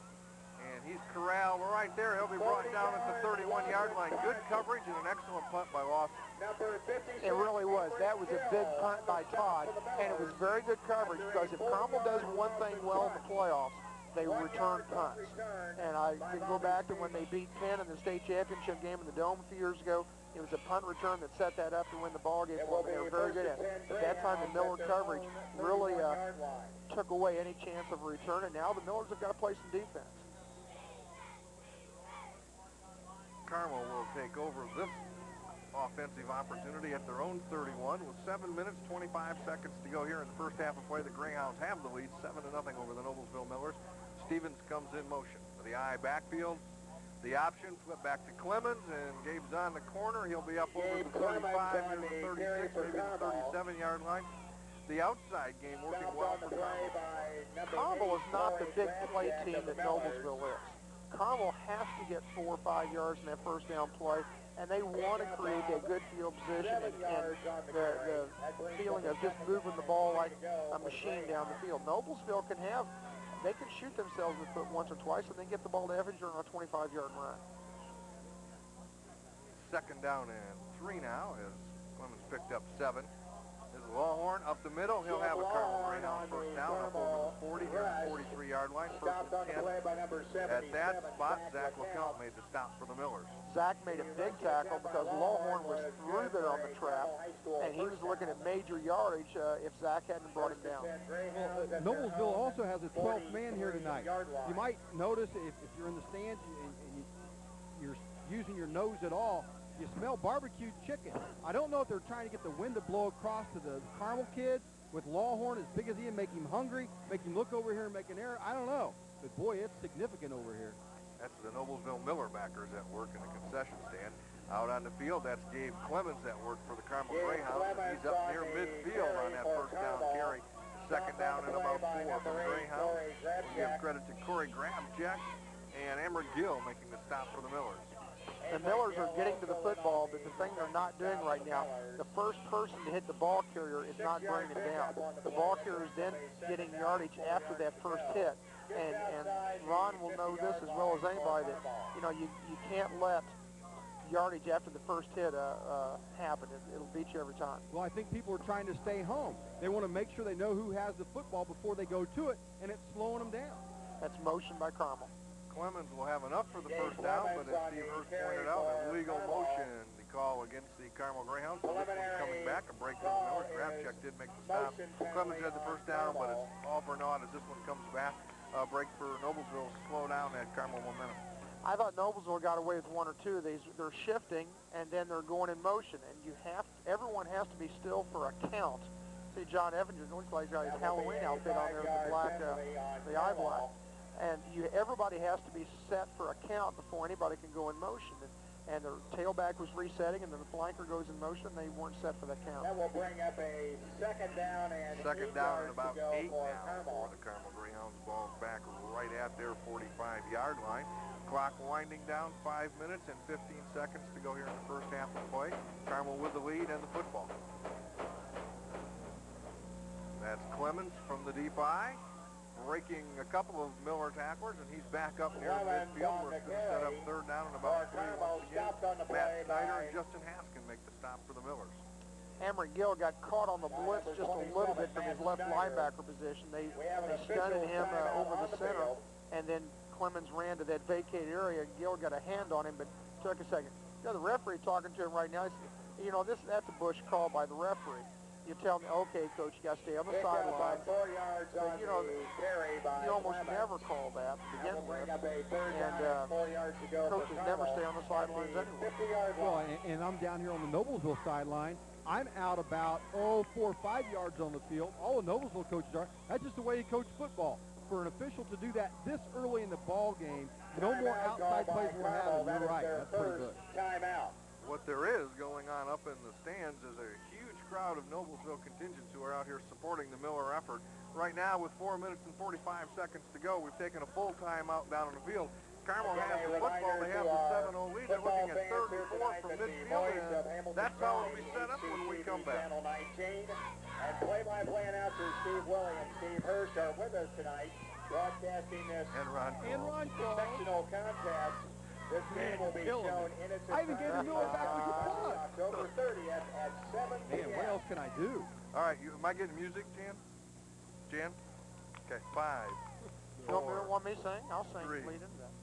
And he's corralled right there. He'll be brought down at the 31-yard line. Good coverage and an excellent punt by Lawson. It really was. That was a big punt by Todd, and it was very good coverage because if Carmel does one thing well in the playoffs, they return punts. And I can go back to when they beat Penn in the state championship game in the Dome a few years ago. It was a punt return that set that up to win the ball game for them. They were very good at it. At that time, the Miller coverage really took away any chance of a return, and now the Millers have got to play some defense. Carmel will take over this offensive opportunity at their own 31 with 7 minutes, 25 seconds to go here in the first half of play. The Greyhounds have the lead, 7-0 over the Noblesville Millers. Stevens comes in motion for the I backfield. The option, flip back to Clemens, and Gabe's on the corner. He'll be up over the 35, near the 36, maybe the 37-yard line. The outside game working well for Carmel. Carmel is not the big play team that Noblesville is. Carmel has to get 4 or 5 yards in that first down play, and they want to create that good field position and the feeling of just moving the ball like a machine down the field. Noblesville can have, they can shoot themselves in the foot once or twice and then get the ball to Effinger on a 25-yard run. 2nd down and 3 now as Clemens picked up 7. This is Lawhorn up the middle. He'll have a Carmel Greyhound first down up over the 40, near the 43-yard line. First and 10. At that spot, Zach LeCount made the stop for the Millers. Zach made a big tackle because Lawhorn was through there on the trap, and he was looking at major yardage if Zach hadn't brought him down. Noblesville also has a 12th man here tonight. You might notice if you're in the stands and you're using your nose at all, you smell barbecued chicken. I don't know if they're trying to get the wind to blow across to the Carmel kids with Lawhorn as big as he is, make him hungry, make him look over here and make an error. I don't know. But, boy, it's significant over here. That's the Noblesville Miller backers at work in the concession stand. Out on the field, that's Gabe Clemens at work for the Carmel Greyhounds. He's up near midfield on that first down carry. 2nd down and about 4 for the Greyhounds. We'll give credit to Corey Grabchak and Emmer Gill making the stop for the Millers. The Millers are getting to the football, but the thing they're not doing right now, the first person to hit the ball carrier is not bringing it down. The ball carrier is then getting yardage after that first hit. And Ron will know this as well as anybody that, you can't let yardage after the first hit happen. It'll beat you every time. Well, I think people are trying to stay home. They want to make sure they know who has the football before they go to it, and it's slowing them down. That's motion by Carmel. Clemens will have enough for the first down, but as Steve Hurst pointed out, a legal motion, the call against the Carmel Greyhounds. So this one's coming back, a break for the Millers. Grabcheck did make the stop. Clemens had the first down, but it's all for naught as this one comes back. Break for Noblesville, slow down that Carmel momentum. I thought Noblesville got away with one or two. They're shifting, and then they're going in motion, and everyone has to be still for a count. See, John Evans looks like he's got his Halloween outfit on there with the black, the eye black. And everybody has to be set for a count before anybody can go in motion. And their tailback was resetting, and then the flanker goes in motion, and they weren't set for that count. That will bring up a second down and about 8 now for the Carmel Greyhounds. Ball back right at their 45-yard line. Clock winding down, 5 minutes and 15 seconds to go here in the first half of play. Carmel with the lead and the football. That's Clemens from the deep eye, breaking a couple of Miller tacklers, and he's back up near midfield. We're going to set up third down and about 3 once again. Matt Snyder and Justin Haskin make the stop for the Millers. Cameron Gill got caught on the blitz just a little bit from his left linebacker position. They stunted him over the center, and then Clemens ran to that vacated area. Gill got a hand on him, but took a second. You know, the referee talking to him right now, you know, that's a bush call by the referee. You tell me, okay, coach, you got to stay on the sideline. But, you know, you almost never call that to begin with. And coaches never stay on the sidelines anyway. Well, and I'm down here on the Noblesville sideline. I'm out about, 4 or 5 yards on the field. All the Noblesville coaches are. That's just the way you coach football. For an official to do that this early in the ball game, no more outside plays we're having. You're right. That's pretty good. Timeout. What there is going on up in the stands is a huge crowd of Noblesville contingents who are out here supporting the Miller effort. Right now, with 4 minutes and 45 seconds to go, we've taken a full timeout down on the field. Carmel has the football. They have the 7-0 lead. They're looking at 3rd and 4 from midfield, and that's how it'll be set up when we come back. And play-by-play announcer Steve Williams, Steve Hurst are with us tonight, broadcasting this sectional contest. This game will be shown in its I even gave the Miller back to the plug. October 30th at 7 p.m. Man, what else can I do? All right, am I getting music, Jan? Jan? Okay, 5, You want me to sing? I'll sing. 3. Lead into that.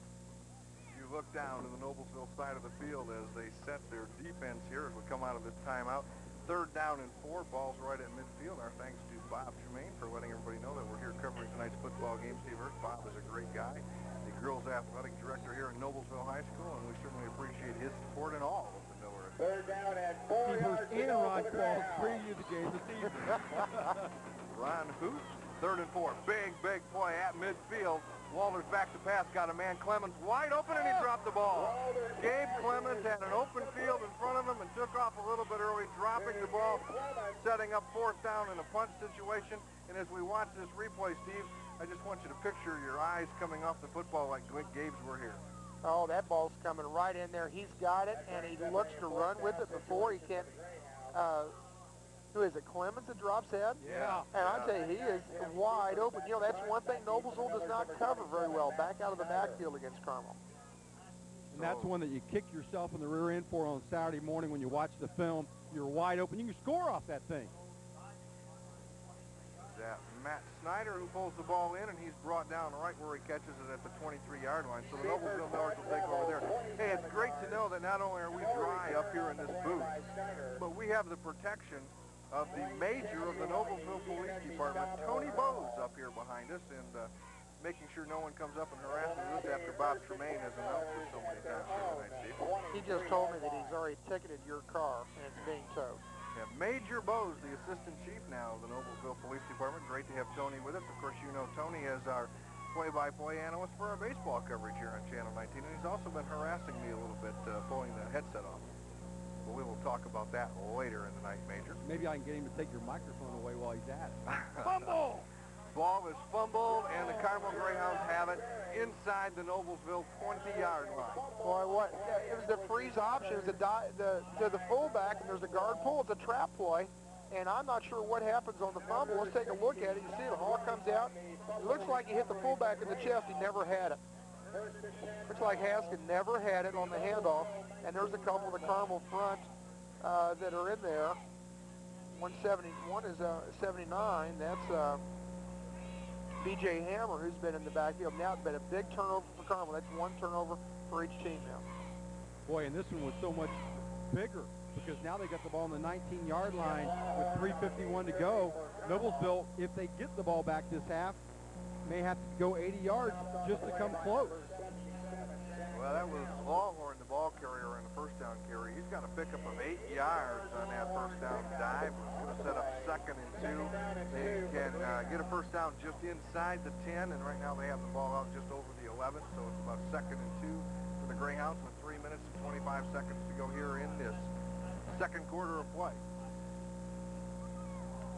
You look down to the Noblesville side of the field as they set their defense here as we come out of this timeout. 3rd down and 4, balls right at midfield. Our thanks to Bob Tremaine for letting everybody know that we're here covering tonight's football game. Steve Hurst, Bob is a great guy, the girls athletic director here at Noblesville High School, and we certainly appreciate his support in all of the Miller. 3rd down and 4 Steve yards Hurst to and go Ron for the Qualls Greyhounds. preview the game this evening. Ron Hoot, 3rd and 4. Big play at midfield. Walters back to pass, got a man, Clemens, wide open, and he dropped the ball. Gabe Clemens had an open field in front of him and took off a little bit early, dropping the ball, setting up 4th down in a punt situation. And as we watch this replay, Steve, I just want you to picture your eyes coming off the football like Gabe's were here. Oh, that ball's coming right in there. He's got it, and he looks to run with it before he can't. Who is it, Clemens that drops head? Yeah. And I tell you, he is wide open. You know, that's one thing Noblesville does not cover very well, back out of the backfield against Carmel. And that's one that you kick yourself in the rear end for on Saturday morning when you watch the film. You're wide open. You can score off that thing. That Matt Snyder who pulls the ball in, and he's brought down right where he catches it at the 23-yard line. So the Noblesville Millers will take over there. Hey, it's great to know that not only are we dry up here in this booth, but we have the protection of the major of the Noblesville Police Department, Tony Bowes, up here behind us, and making sure no one comes up and harasses us after Bob Tremaine has announced it so many times here tonight, Steve. He just told me that he's already ticketed your car, and it's being towed. Yeah, Major Bowes, the assistant chief now of the Noblesville Police Department. Great to have Tony with us. Of course, you know Tony as our play-by-play analyst for our baseball coverage here on Channel 19, and he's also been harassing me a little bit, pulling the headset off. But we will talk about that later in the night, Major. Maybe I can get him to take your microphone away while he's at it. Fumble! Ball is fumbled, and the Carmel Greyhounds have it inside the Noblesville 20-yard line. Boy, what? It was the freeze option. It was to the fullback, and there's a guard pull. It's a trap play, and I'm not sure what happens on the fumble. Let's take a look at it. You see the ball comes out. It looks like he hit the fullback in the chest. He never had it. Looks like Haskin never had it on the handoff, and there's a couple of the Carmel front that are in there. 171 is 79. That's B.J. Hammer, who's been in the backfield. Now it's been a big turnover for Carmel. That's one turnover for each team now. Boy, and this one was so much bigger because now they got the ball on the 19-yard line with 3:51 to go. Noblesville, if they get the ball back this half, may have to go 80 yards just to come close. Well, that was Longhorn, the ball carrier, and the first down carry. He's got a pickup of 8 yards on that first down dive. It's going to set up 2nd and 2. They can get a first down just inside the 10, and right now they have the ball out just over the 11, so it's about 2nd and 2 for the Greyhounds with 3 minutes and 25 seconds to go here in this second quarter of play.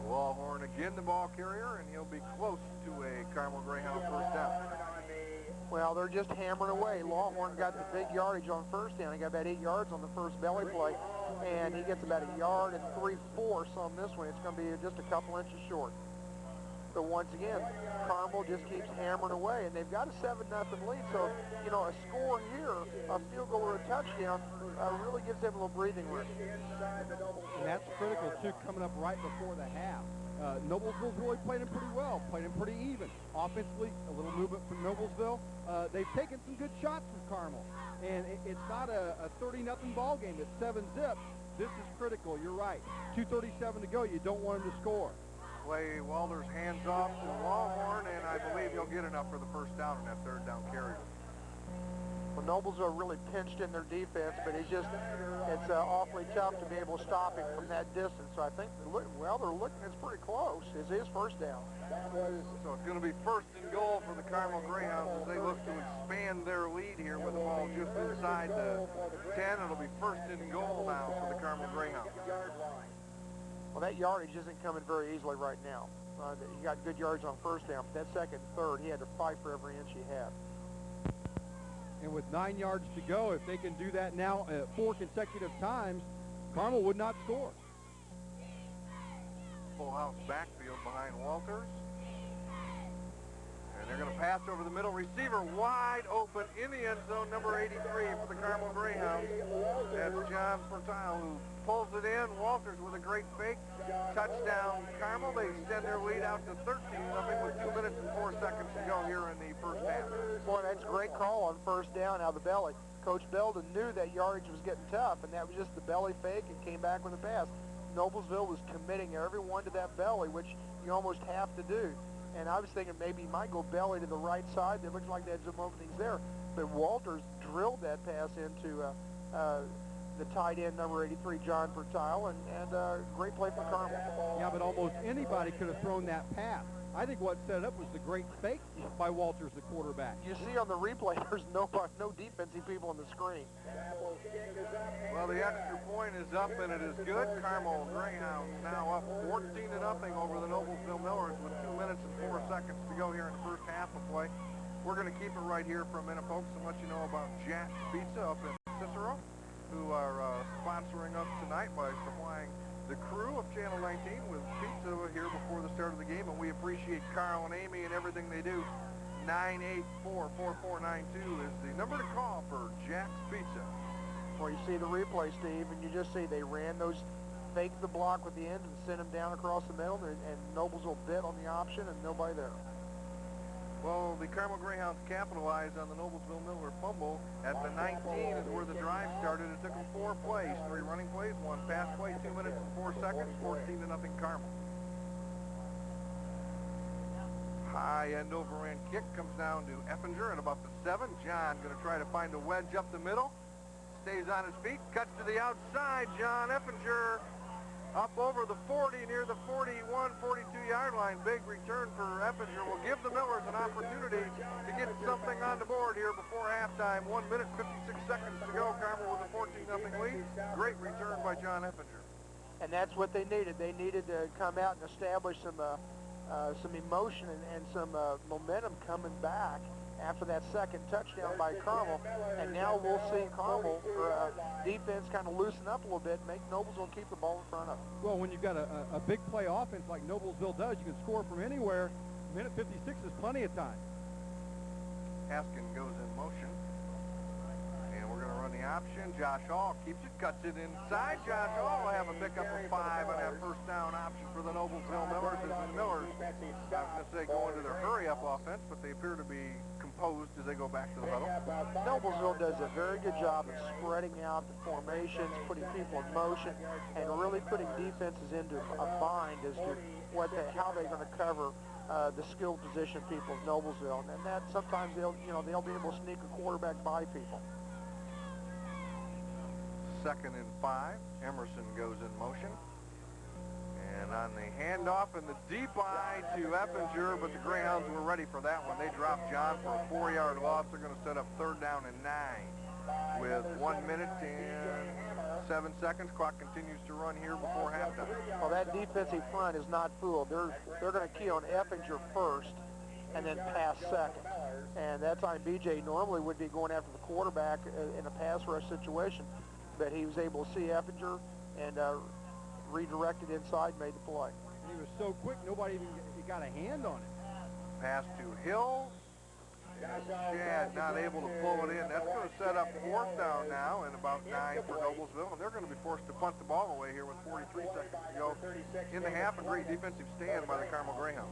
Longhorn again the ball carrier, and he'll be close to a Carmel Greyhound first down. Well, they're just hammering away. Longhorn got the big yardage on first down. He got about 8 yards on the first belly play, and he gets about 1 yard and 3/4 on this one. It's going to be just a couple inches short. But once again, Carmel just keeps hammering away, and they've got a 7-0 lead. So, you know, a score here, a field goal or a touchdown, really gives them a little breathing room. And that's critical, too, coming up right before the half. Noblesville's really played him pretty well, played him pretty even. Offensively, a little movement from Noblesville. They've taken some good shots from Carmel. And it's not a 30-0 ball game. It's 7-zip. This is critical. You're right. 2:37 to go. You don't want him to score. Play Walters hands off to Longhorn, and I believe he'll get enough for the first down in that third down carry. Well, Noblesville really pinched in their defense, but it's awfully tough to be able to stop him from that distance. So I think, they're looking, it's pretty close. It's his first down. So it's going to be 1st and goal for the Carmel Greyhounds as they look to expand their lead here with the ball just inside the 10. It'll be 1st and goal now for the Carmel Greyhounds. Well, that yardage isn't coming very easily right now. He got good yards on first down, but that second and third, he had to fight for every inch he had. And with 9 yards to go, if they can do that now 4 consecutive times, Carmel would not score. Full house backfield behind Walters. And they're going to pass over the middle. Receiver wide open in the end zone, number 83 for the Carmel Greyhounds. That's John Fertile who pulls it in. Walters with a great fake. Touchdown Carmel. They extend their lead out to 13-0 with 2 minutes and 4 seconds to go here in the first half. Boy, that's a great call on first down out of the belly. Coach Belden knew that yardage was getting tough, and that was just the belly fake and came back with a pass. Noblesville was committing everyone to that belly, which you almost have to do. And I was thinking maybe he might go belly to the right side. It looks like they had some openings there. But Walters drilled that pass into the tight end, number 83, John Fertile, and great play for Carmel. Yeah, but almost anybody could have thrown that pass. I think what set it up was the great fake by Walters, the quarterback. You see on the replay, there's no defensive people on the screen. Well, the extra point is up, and it is good. Carmel Greyhounds now up 14-0 over the Noblesville Millers with 2 minutes and 4 seconds to go here in the first half of play. We're going to keep it right here for a minute, folks, and let you know about Jack's Pizza up in Cicero, who are sponsoring us tonight by supplying the crew of Channel 19 with pizza here before the start of the game, and we appreciate Carl and Amy and everything they do. 984-4492 is the number to call for Jack's Pizza. Well, you see the replay, Steve, and you just see they ran those, faked the block with the ends and sent them down across the middle, and Noblesville bit on the option and nobody there. Well, the Carmel Greyhounds capitalized on the Noblesville Miller fumble. At the 19 is where the drive started. It took them 4 plays, 3 running plays, 1 pass play, 2 minutes and 4 seconds, 14-0 Carmel. High end overhand kick comes down to Effinger at about the 7. John going to try to find a wedge up the middle. Stays on his feet, cuts to the outside. John Effinger up over the 40, near the 41, 42-yard line. Big return for Effinger will give the Millers an opportunity to get something on the board here before halftime. 1 minute, 56 seconds to go. Carmel with a 14-0 lead. Great return by John Effinger. And that's what they needed. They needed to come out and establish some emotion and some momentum coming back after that second touchdown by Carmel. And now we'll see Carmel defense kind of loosen up a little bit, make Noblesville keep the ball in front of them. Well, when you've got a big play offense like Noblesville does, you can score from anywhere. Minute 56 is plenty of time. Haskin goes in motion. And we're going to run the option. Josh Hall keeps it, cuts it inside. Josh Hall will have a pickup of 5 on that first down option for the Noblesville Millers. As the Millers, I was going to say, go into their hurry-up offense, but they appear to be composed as they go back to the huddle. Noblesville does a very good job of spreading out the formations, putting people in motion, and really putting defenses into a bind as to how they're going to cover the skilled position people of Noblesville. And that sometimes they'll be able to sneak a quarterback by people. 2nd and 5. Emerson goes in motion. And on the handoff in the deep eye to Eppinger, but the Greyhounds were ready for that one. They dropped John for a 4-yard loss. They're going to set up 3rd down and 9 with 1 minute and 7 seconds. Clock continues to run here before halftime. Well, that defensive front is not fooled. They're going to key on Eppinger first and then pass second. And that time BJ normally would be going after the quarterback in a pass rush situation, but he was able to see Eppinger and redirected inside, made the play. And he was so quick, nobody even got a hand on it. Pass to Hill. Shad not able to pull it in. That's going to set up 4th down now and about 9 for Noblesville. And they're going to be forced to punt the ball away here with 43 seconds to go in the half. A great defensive stand by the Carmel Greyhounds.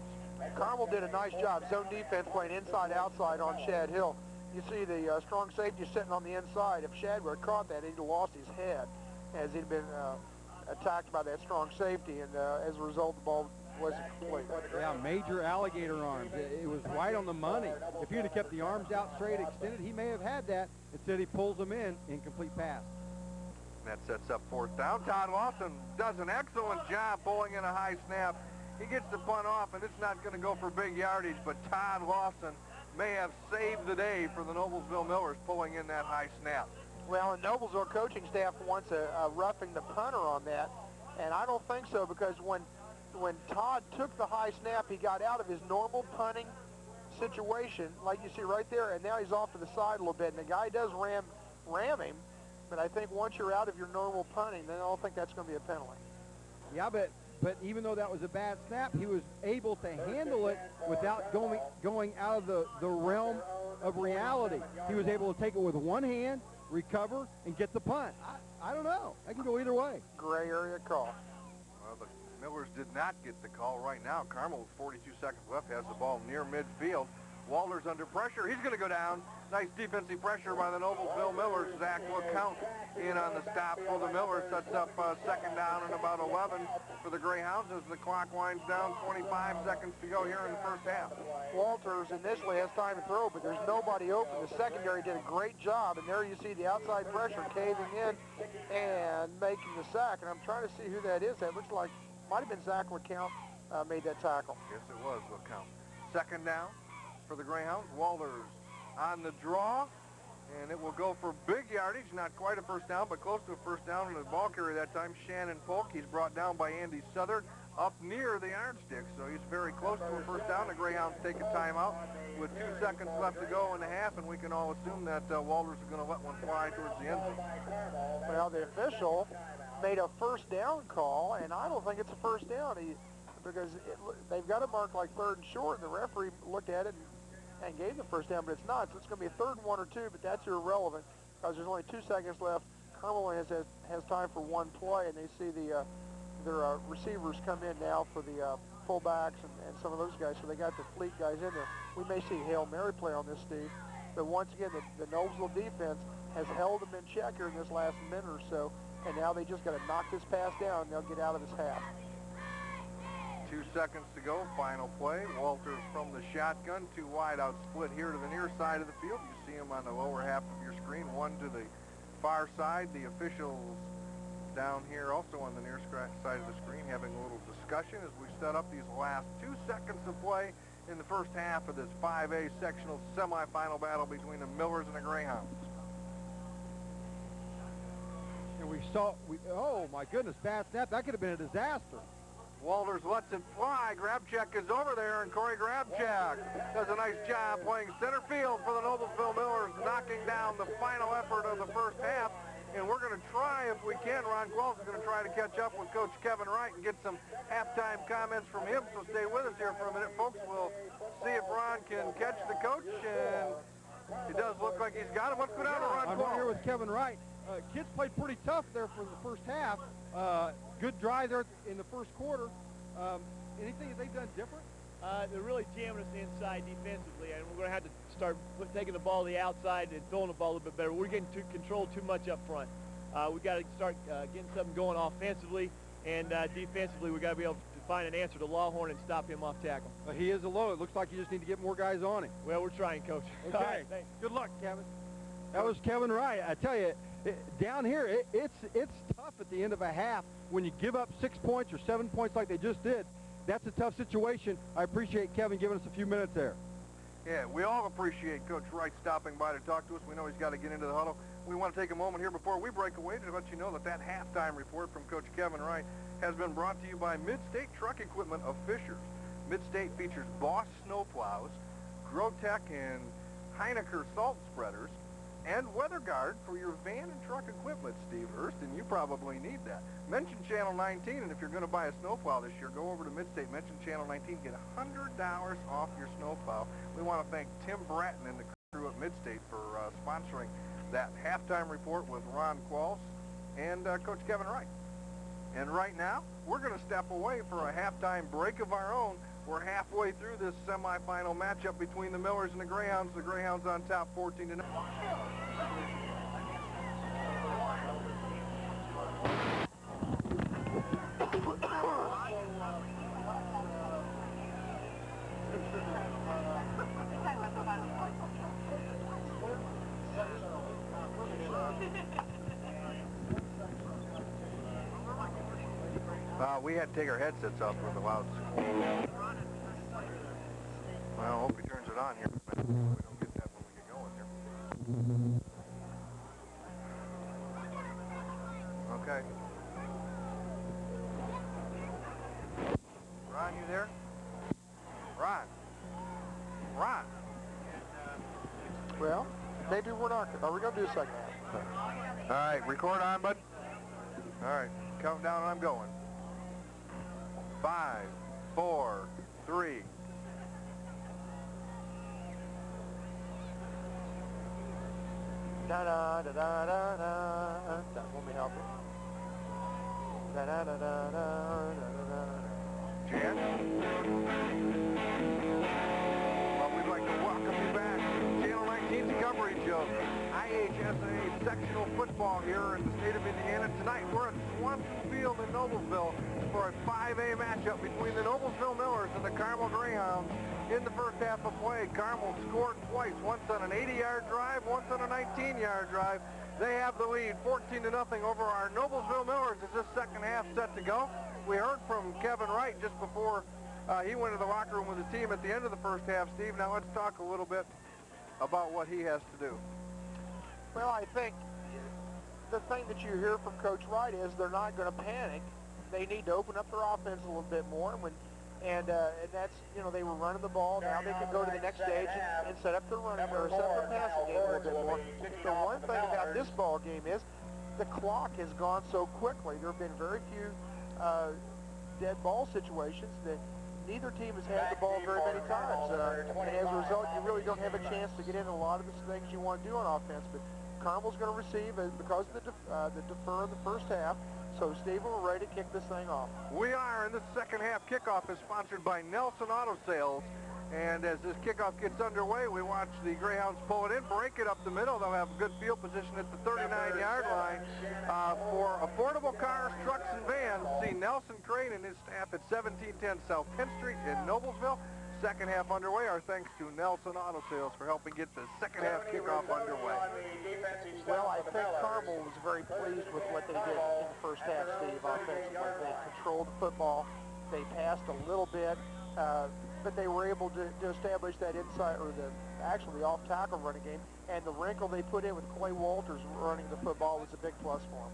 Carmel did a nice job. Zone defense playing inside-outside on Shad Hill. You see the strong safety sitting on the inside. If Shad would have caught that, he'd have lost his head as he'd been attacked by that strong safety, and as a result, the ball wasn't complete. Yeah, major alligator arms. It was right on the money. If he'd have kept the arms out straight, extended, he may have had that. Instead, he pulls them in, incomplete pass. That sets up 4th down. Todd Lawson does an excellent job pulling in a high snap. He gets the punt off, and it's not going to go for big yardage, but Todd Lawson may have saved the day for the Noblesville Millers pulling in that high snap. Well, the Noblesville coaching staff wants a roughing the punter on that, and I don't think so, because when Todd took the high snap, he got out of his normal punting situation, like you see right there, and now he's off to the side a little bit, and the guy does ram him, but I think once you're out of your normal punting, then I don't think that's going to be a penalty. Yeah, but even though that was a bad snap, he was able to handle it without going out of the realm of reality. He was able to take it with one hand, recover, and get the punt. I don't know. I can go either way. Gray area call. Well, the Millers did not get the call right now. Carmel, with 42 seconds left, has the ball near midfield. Walter's under pressure. He's going to go down. Nice defensive pressure by the Noblesville Millers. Zach will count in on the stop for the Millers. Sets up 2nd down and about 11 for the Greyhounds as the clock winds down. 25 seconds to go here in the first half. Walters initially has time to throw, but there's nobody open. The secondary did a great job, and there you see the outside pressure caving in and making the sack. And I'm trying to see who that is. That looks like might have been Zach LeCount made that tackle. Yes, it was LeCount. 2nd down for the Greyhounds. Walters on the draw, and it will go for big yardage. Not quite a first down, but close to a first down. And the ball carrier that time, Shannon Polk. He's brought down by Andy Southern up near the yardstick, so he's very close to a first down. The Greyhounds take a timeout with 2 seconds left to go in the half, and we can all assume that Walters is going to let one fly towards the end zone. Well, the official made a first down call, and I don't think it's a first down because they've got it marked like 3rd and short, and the referee looked at it and gave the first down, but it's not. So it's going to be a 3rd and 1 or 2, but that's irrelevant because there's only 2 seconds left. Carmel has time for one play, and they see their receivers come in now for the fullbacks and some of those guys, so they got the fleet guys in there. We may see Hail Mary play on this, Steve, but once again, the Noblesville defense has held them in check here in this last minute or so, and now they just got to knock this pass down, and they'll get out of this half. 2 seconds to go, final play. Walters from the shotgun, 2 wide out split here to the near side of the field. You see him on the lower half of your screen, one to the far side. The officials down here also on the near side of the screen having a little discussion as we set up these last 2 seconds of play in the first half of this 5A sectional semifinal battle between the Millers and the Greyhounds. And oh my goodness, bad snap. That could have been a disaster. Walters lets it fly. Grabchuk is over there, and Corey Grabchuk does a nice job playing center field for the Noblesville Millers, knocking down the final effort of the first half. And we're going to try, if we can, Ron Qualls is going to try to catch up with Coach Kevin Wright and get some halftime comments from him. So stay with us here for a minute, folks. We'll see if Ron can catch the coach, and it does look like he's got him. Let's go down to Ron Qualls. I'm here with Kevin Wright. Kids played pretty tough there for the first half. Good drive there in the first quarter. Anything that they've done different? They're really jamming us inside defensively, and we're going to have to start taking the ball to the outside and throwing the ball a little bit better. We're getting control too much up front. We've got to start getting something going offensively, and defensively we've got to be able to find an answer to Lawhorn and stop him off tackle. He is alone. It looks like you just need to get more guys on him. Well, we're trying, Coach. Okay. All right, thanks. Good luck, Kevin. That was Kevin Wright. I tell you, down here, it's tough at the end of a half when you give up 6 points or 7 points like they just did. That's a tough situation. I appreciate Kevin giving us a few minutes there. Yeah, we all appreciate Coach Wright stopping by to talk to us. We know he's got to get into the huddle. We want to take a moment here before we break away to let you know that halftime report from Coach Kevin Wright has been brought to you by Mid-State Truck Equipment of Fishers. Mid-State features Boss snowplows, Grotech and Heinecker salt spreaders, and WeatherGuard for your van and truck equipment, Steve Hurst, and you probably need that. Mention Channel 19, and if you're going to buy a snowplow this year, go over to Mid-State, mention Channel 19, get $100 off your snowplow. We want to thank Tim Bratton and the crew at Mid-State for sponsoring that halftime report with Ron Qualls and Coach Kevin Wright. And right now, we're going to step away for a halftime break of our own. We're halfway through this semifinal matchup between the Millers and the Greyhounds. The Greyhounds on top 14-9. We had to take our headsets off with the loud squeak. Well, I hope he turns it on here. We don't get that when we get going here. Okay. Ron, you there? Ron. Ron. Well, maybe we're not. Are we going to do a second half? All right, record on, bud. All right, count down and I'm going. 5, 4, 3. Da da da da da da. That won't be helping. Da da da da da da da. Jan? Well, we'd like to welcome you back to Channel 19's coverage of IHSAA sectional football here in the state of Indiana. Tonight, we're at Swanson Field in Noblesville for a 5A matchup between the Noblesville Millers and the Carmel Greyhounds. In the first half of play, Carmel scored twice, once on an 80-yard drive, once on a 19-yard drive. They have the lead, 14-0 over our Noblesville Millers as this second half set to go. We heard from Kevin Wright just before he went to the locker room with his team at the end of the first half. Steve, now let's talk a little bit about what he has to do. Well, I think the thing that you hear from Coach Wright is they're not going to panic. They need to open up their offense a little bit more. And that's, you know, they were running the ball. Now they can go to the next stage and set up their running or set up their passing game a little bit more. The one thing about this ball game is the clock has gone so quickly. There have been very few dead ball situations that neither team has had the ball very many times. And as a result, you really don't have a chance to get into a lot of the things you want to do on offense. But Carmel's going to receive because of the defer in the first half. So, Steve, we're ready to kick this thing off. We are, and this second half kickoff is sponsored by Nelson Auto Sales. And as this kickoff gets underway, we watch the Greyhounds pull it in, break it up the middle. They'll have a good field position at the 39-yard line. For affordable cars, trucks, and vans, see Nelson Crane and his staff at 1710 South 10th Street in Noblesville. Second half underway. Our thanks to Nelson Auto Sales for helping get the second half kickoff underway. Well, I think Carmel was very pleased with what they did in the first half, Steve, offensively. They controlled the football. They passed a little bit, but they were able to establish that inside, or actually the off-tackle running game. And the wrinkle they put in with Clay Walters running the football was a big plus for them.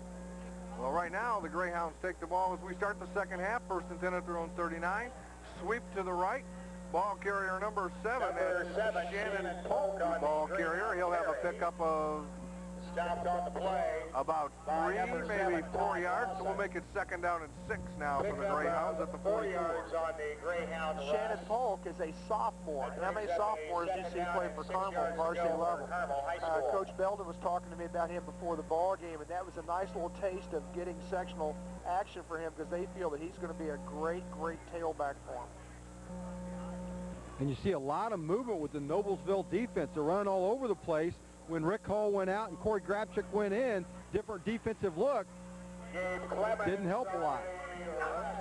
Well, right now, the Greyhounds take the ball as we start the second half. First and 10 at their own 39. Sweep to the right. Ball carrier number 7 is Shannon Polk, ball carrier. He'll have a pickup of about 3, maybe 4 yards. So we'll make it second down and 6 now for the Greyhounds at the 44. Shannon Polk is a sophomore. And how many sophomores do you see play for Carmel at varsity level? Coach Belden was talking to me about him before the ball game, and that was a nice little taste of getting sectional action for him because they feel that he's going to be a great, great tailback for him. And you see a lot of movement with the Noblesville defense. They're running all over the place. When Rick Hall went out and Corey Grabchuk went in, different defensive look, didn't help a lot.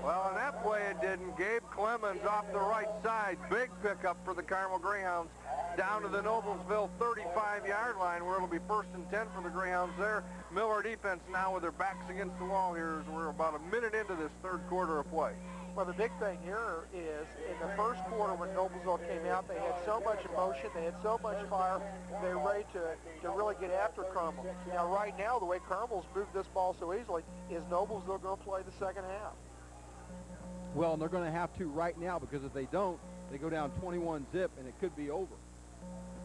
Well, on that play it didn't. Gabe Clemens off the right side. Big pickup for the Carmel Greyhounds down to the Noblesville 35-yard line, where it'll be 1st and 10 for the Greyhounds there. Miller defense now with their backs against the wall here as we're about a minute into this 3rd quarter of play. Well, the big thing here is in the 1st quarter when Noblesville came out, they had so much emotion, they had so much fire, they were ready to really get after Carmel. Now, right now, the way Carmel's moved this ball so easily, is Noblesville going to play the second half? Well, and they're going to have to right now, because if they don't, they go down 21-zip, and it could be over.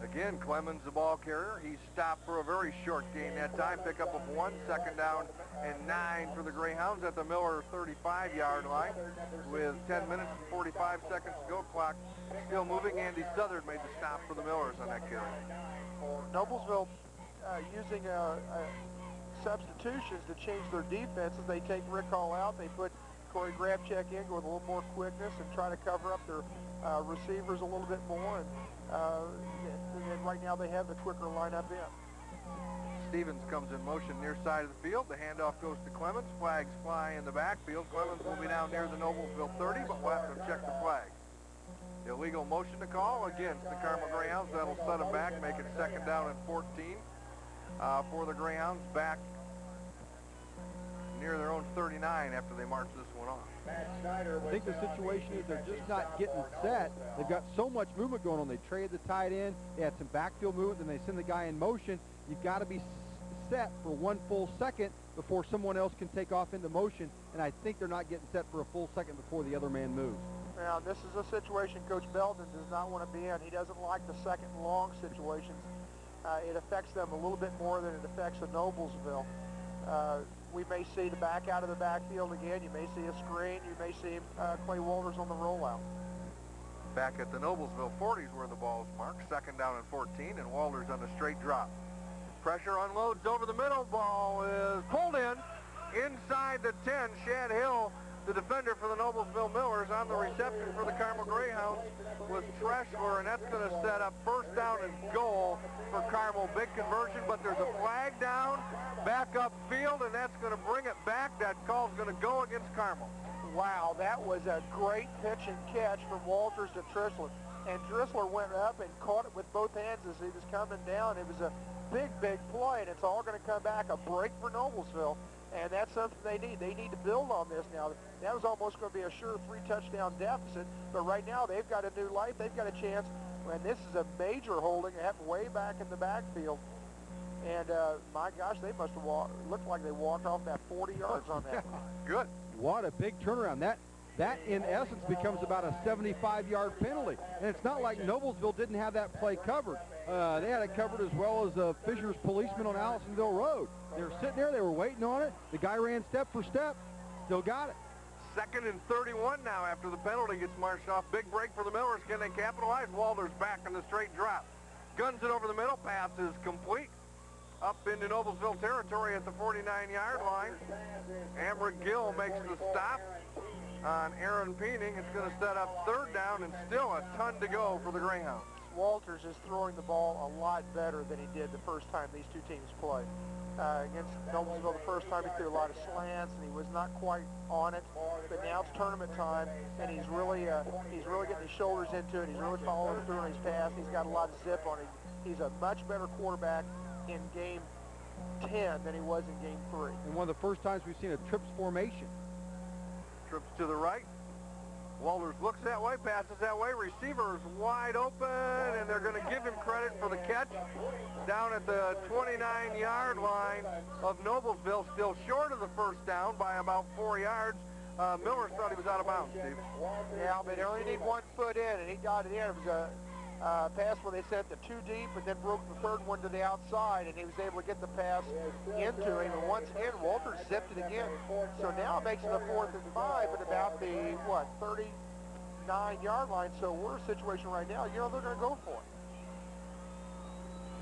Again, Clemens, the ball carrier. He stopped for a very short gain that time. Pickup of 1, 2nd down and 9 for the Greyhounds at the Miller 35-yard line with 10 minutes and 45 seconds to go. Clock still moving. Andy Southard made the stop for the Millers on that carry. Noblesville using substitutions to change their defenses. They take Rick Hall out. They put Corey Grabchuk in with a little more quickness and try to cover up their receivers a little bit more. And right now they have the quicker lineup in. Stevens comes in motion near side of the field. The handoff goes to Clemens. Flags fly in the backfield. Clemens will be down near the Noblesville 30, but we'll have to check the flag. Illegal motion to call against the Carmel Greyhounds. That'll set them back, make it 2nd down and 14 for the Greyhounds, back near their own 39 after they march this one off. I think the situation is they're just not getting set. They've got so much movement going on. They traded the tight end. They had some backfield movement, then they send the guy in motion. You've got to be set for 1 full second before someone else can take off into motion, and I think they're not getting set for a full second before the other man moves. Now, this is a situation Coach Belden does not want to be in. He doesn't like the second and long situations. It affects them a little bit more than it affects a Noblesville. We may see the back out of the backfield again. You may see a screen. You may see Clay Walters on the rollout. Back at the Noblesville 40s where the ball is marked. 2nd down and 14, and Walters on a straight drop. Pressure unloads over the middle. Ball is pulled in. Inside the 10, Shad Hill, the defender for the Noblesville Millers, on the reception for the Carmel Greyhounds was Treshler, and that's going to set up 1st down and goal for Carmel. Big conversion, but there's a flag down, back up field, and that's going to bring it back. That call's going to go against Carmel. Wow, that was a great pitch and catch from Walters to Trishler. And Trishler went up and caught it with both hands as he was coming down. It was a big, big play, and it's all going to come back. A break for Noblesville. And that's something they need. They need to build on this now. That was almost going to be a sure 3-touchdown deficit. But right now they've got a new life. They've got a chance. And this is a major holding. It happened way back in the backfield. And my gosh, they must have looked like they walked off that 40 yards on that. Good. What a big turnaround. That in essence becomes about a 75-yard penalty. And it's not like Noblesville didn't have that play covered. They had it covered as well as Fisher's policemen on Allisonville Road. They were sitting there, they were waiting on it. The guy ran step for step, still got it. 2nd and 31 now after the penalty gets marched off. Big break for the Millers. Can they capitalize? Walters back in the straight drop. Guns it over the middle. Pass is complete. Up into Noblesville territory at the 49-yard line. Amber Gill makes the stop on Aaron Peening. It's going to set up 3rd down and still a ton to go for the Greyhounds. Walters is throwing the ball a lot better than he did the first time these two teams played. Against Noblesville the first time he threw a lot of slants and he was not quite on it, but now it's tournament time and he's really getting his shoulders into it. He's really following through on his pass. He's got a lot of zip on it. He's a much better quarterback in game 10 than he was in game 3. And one of the first times we've seen a trips formation. Trips to the right. Walters looks that way, passes that way. Receiver is wide open, and they're going to give him credit for the catch down at the 29-yard line of Noblesville, still short of the 1st down by about 4 yards. Millers thought he was out of bounds, Steve. Yeah, but they only need 1 foot in, and he got it in. It was a pass where they sent the 2 deep and then broke the 3rd one to the outside, and he was able to get the pass into him. And once again, Walters zipped it again. So now it makes it a 4th and 5 at about the, 39-yard line. So we're in a situation right now, they're going to go for it.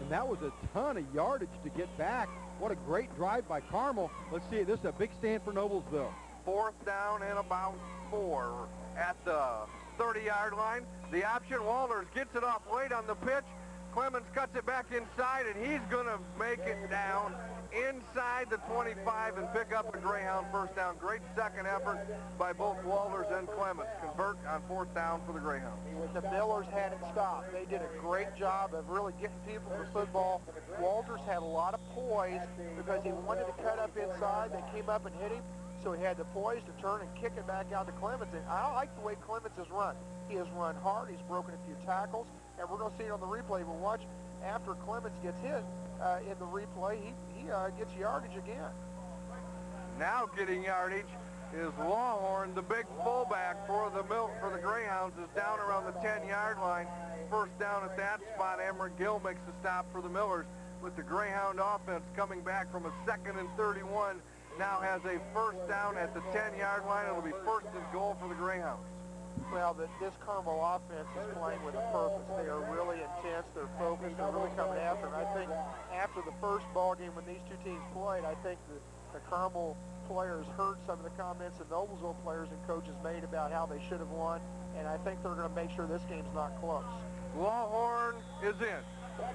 And that was a ton of yardage to get back. What a great drive by Carmel. Let's see, this is a big stand for Noblesville. 4th down and about 4 at the 30-yard line. The option, Walters gets it off late on the pitch. Clemens cuts it back inside, and he's going to make it down inside the 25 and pick up a Greyhound first down. Great second effort by both Walters and Clemens. Convert on fourth down for the Greyhounds. The Millers had it stopped. They did a great job of really getting people to football. Walters had a lot of poise because he wanted to cut up inside. They came up and hit him, so he had the poise to turn and kick it back out to Clemens. And I like the way Clemens has run. He has run hard. He's broken a few tackles, and we're going to see it on the replay. But watch, after Clemens gets hit in the replay, he gets yardage again. Now getting yardage is Lawhorn, the big fullback for the Greyhounds, is down around the 10-yard line. First down at that spot. Emmerich Gill makes the stop for the Millers, with the Greyhound offense coming back from a 2nd and 31. Now has a first down at the 10-yard line. It'll be first and goal for the Greyhounds. Well, this Carmel offense is playing with a purpose. They are really intense. They're focused. They're really coming after it. I think after the first ball game when these two teams played, I think the Carmel players heard some of the comments the Noblesville players and coaches made about how they should have won, and I think they're going to make sure this game's not close. Lawhorn is in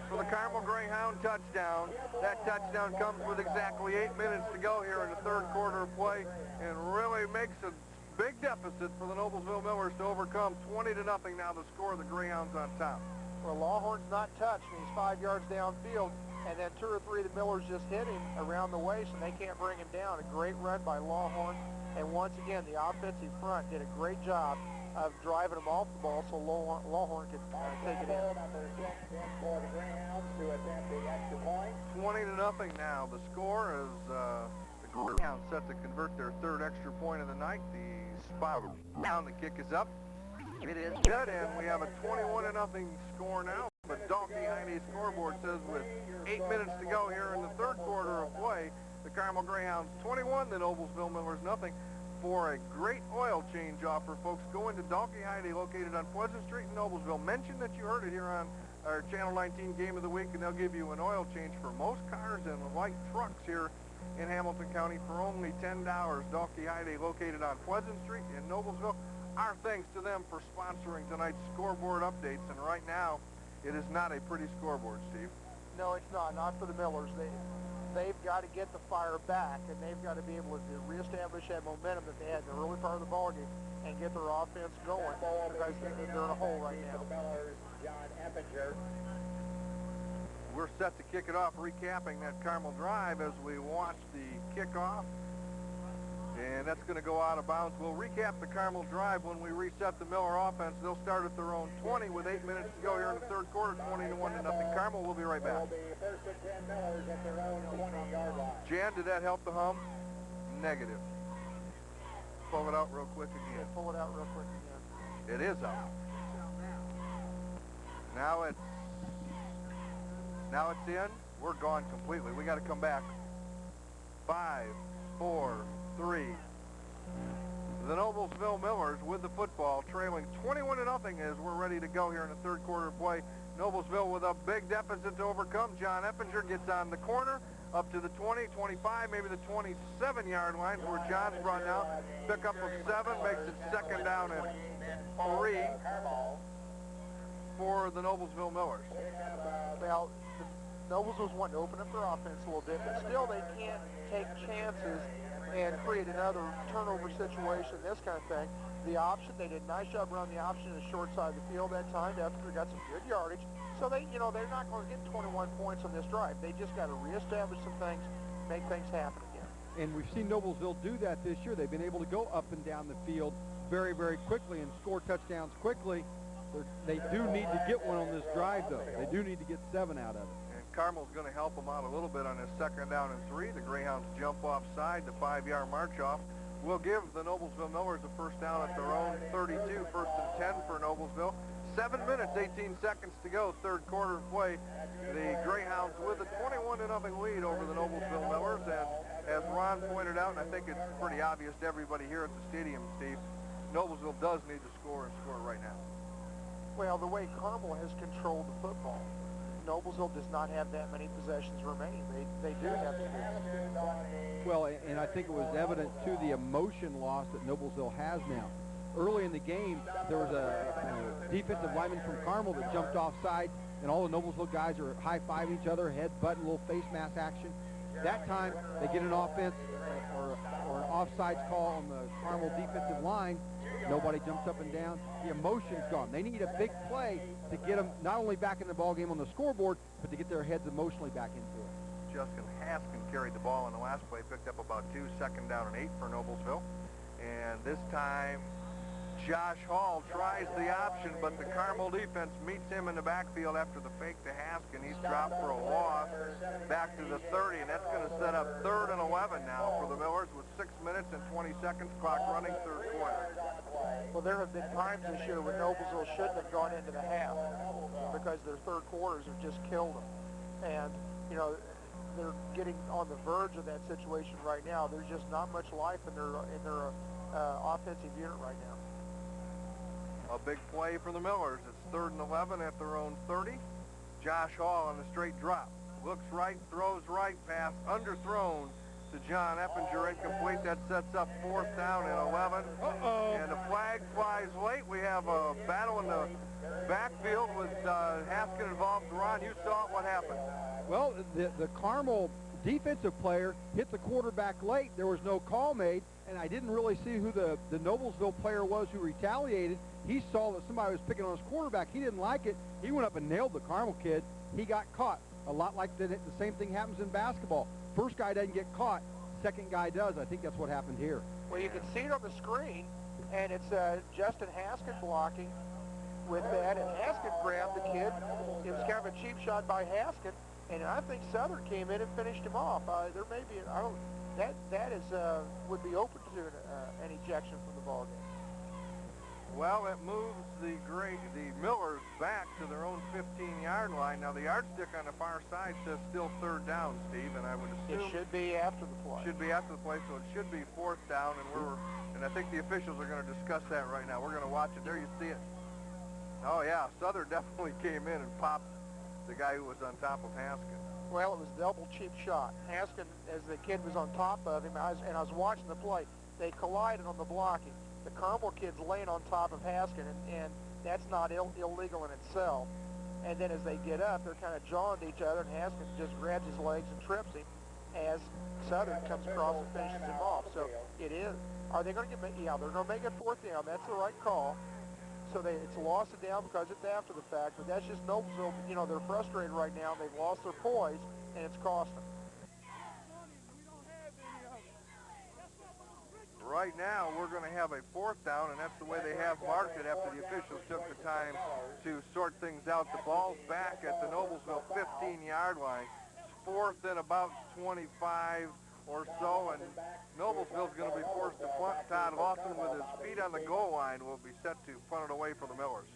for the Carmel Greyhound touchdown. That touchdown comes with exactly 8 minutes to go here in the third quarter of play, and really makes a big deficit for the Noblesville Millers to overcome. 20-0 now the score of the Greyhounds on top. Well, Lawhorn's not touched, and he's 5 yards downfield, and then 2 or 3 of the Millers just hit him around the waist, and they can't bring him down. A great run by Lawhorn, and once again, the offensive front did a great job of driving him off the ball so Lawhorn could take it in. 20-0 now. The score is the Greyhounds set to convert their third extra point of the night. The spot down, the kick is up. It is good, and we have a 21-0 score now. But Dalkey Heine's scoreboard says with 8 minutes to go here in the third quarter of play, the Carmel Greyhounds 21, the Noblesville Millers nothing. For a great oil change offer, folks, go into Dalkey Heine, located on Pleasant Street in Noblesville. Mention that you heard it here on our Channel 19 Game of the Week, and they'll give you an oil change for most cars and light trucks here in Hamilton County for only $10. Dalkey Heine, located on Pleasant Street in Noblesville. Our thanks to them for sponsoring tonight's scoreboard updates, and right now, it is not a pretty scoreboard, Steve. No, it's not for the Millers. They've got to get the fire back, and they've got to be able to reestablish that momentum that they had in the early part of the ballgame and get their offense going, because they're in a hole right now. We're set to kick it off, recapping that Carmel drive as we watch the kickoff. And that's going to go out of bounds. We'll recap the Carmel drive when we reset the Miller offense. They'll start at their own 20 with 8 minutes to go here in the third quarter, 20-1 to nothing. Carmel, we'll be right back. Jan, did that help the hum? Negative. Pull it out real quick again. Pull it out real quick again. It is out. Now it's in. We're gone completely. We got to come back. 5, 4, 3. The Noblesville Millers with the football, trailing 21-0 as we're ready to go here in the third quarter of play. Noblesville with a big deficit to overcome. John Eppinger gets on the corner, up to the 20, 25, maybe the 27-yard line where John's brought down. Pick up of 7, makes it second down and 3 for the Noblesville Millers. Well, the Noblesville's wanting to open up their offense a little bit, but still they can't take chances and create another turnover situation, this kind of thing. The option, they did a nice job around the option in the short side of the field that time. Eppinger got some good yardage. So they're not going to get 21 points on this drive. They just got to reestablish some things, make things happen again. And we've seen Noblesville do that this year. They've been able to go up and down the field very, very quickly and score touchdowns quickly. They do need to get one on this drive, though. They do need to get 7 out of it. And Carmel's going to help them out a little bit on this second down and 3. The Greyhounds jump offside, the 5-yard march off. We'll give the Noblesville Millers a first down at their own 32, first and 10 for Noblesville. 7 minutes, 18 seconds to go, third quarter of play. The Greyhounds with a 21-0 lead over the Noblesville Millers. And as Ron pointed out, and I think it's pretty obvious to everybody here at the stadium, Steve, Noblesville does need to score and score right now. Well, the way Carmel has controlled the football, Noblesville does not have that many possessions remaining. They do have to. Well, and I think it was evident, too, the emotion loss that Noblesville has now. early in the game, there was a defensive lineman from Carmel that jumped offside, and all the Noblesville guys are high-fiving each other, head-butting, little face mask action. That time, they get an offense or an offsides call on the Carmel defensive line. Nobody jumps up and down. The emotion's gone. They need a big play to get them not only back in the ball game on the scoreboard, but to get their heads emotionally back into it. Justin Haskin carried the ball in the last play, picked up about 2, second down and 8 for Noblesville. And this time, Josh Hall tries the option, but the Carmel defense meets him in the backfield after the fake to Haskin. He's dropped for a loss back to the 30, and that's going to set up 3rd and 11 now for the Millers with 6 minutes and 20 seconds, clock running, 3rd quarter. Well, there have been times this year when Noblesville shouldn't have gone into the half because their third quarters have just killed them. And, you know, they're getting on the verge of that situation right now. There's just not much life in their offensive unit right now. A big play for the Millers. It's 3rd and 11 at their own 30. Josh Hall on a straight drop. Looks right, throws right, pass underthrown to John Eppinger, incomplete. That sets up 4th down and 11. And the flag flies late. We have a battle in the backfield with Haskin involved. Ron, you saw it. What happened? Well, the Carmel defensive player hit the quarterback late. There was no call made, and I didn't really see who the Noblesville player was who retaliated. He saw that somebody was picking on his quarterback. He didn't like it. He went up and nailed the Carmel kid. He got caught. A lot like the same thing happens in basketball. First guy doesn't get caught. Second guy does. I think that's what happened here. Well, you can see it on the screen, and it's Justin Haskin blocking with that, and Haskin grabbed the kid. It was kind of a cheap shot by Haskin, and I think Southern came in and finished him off. There may be, that is would be open to an ejection from the ball game. Well, it moves the Millers back to their own 15-yard line. Now, the yardstick on the far side says still 3rd down, Steve, and I would assume it should be after the play. Should be after the play, so it should be 4th down, and I think the officials are going to discuss that right now. We're going to watch it. There you see it. Oh, yeah, Southern definitely came in and popped the guy who was on top of Haskin. Well, it was a double cheap shot. Haskin, as the kid was on top of him, I was watching the play. They collided on the blocking. The Carmel kid's laying on top of Haskin, and that's not illegal in itself. And then as they get up, they're kind of jawing to each other, and Haskin just grabs his legs and trips him as Southern comes across and finishes him off. So it is. Are they going to get? Yeah, they're going to make it 4th down. That's the right call. So it's lost it down because it's after the fact, but that's just Noblesville. You know, they're frustrated right now. They've lost their poise, and it's cost them. Right now, we're going to have a 4th down, and that's the way they have marked it after the officials took the time to sort things out. The ball's back at the Noblesville 15-yard line. It's 4th and about 25 or so, and Noblesville's going to be forced to punt. Todd Lawson, with his feet on the goal line, will be set to punt it away for the Millers.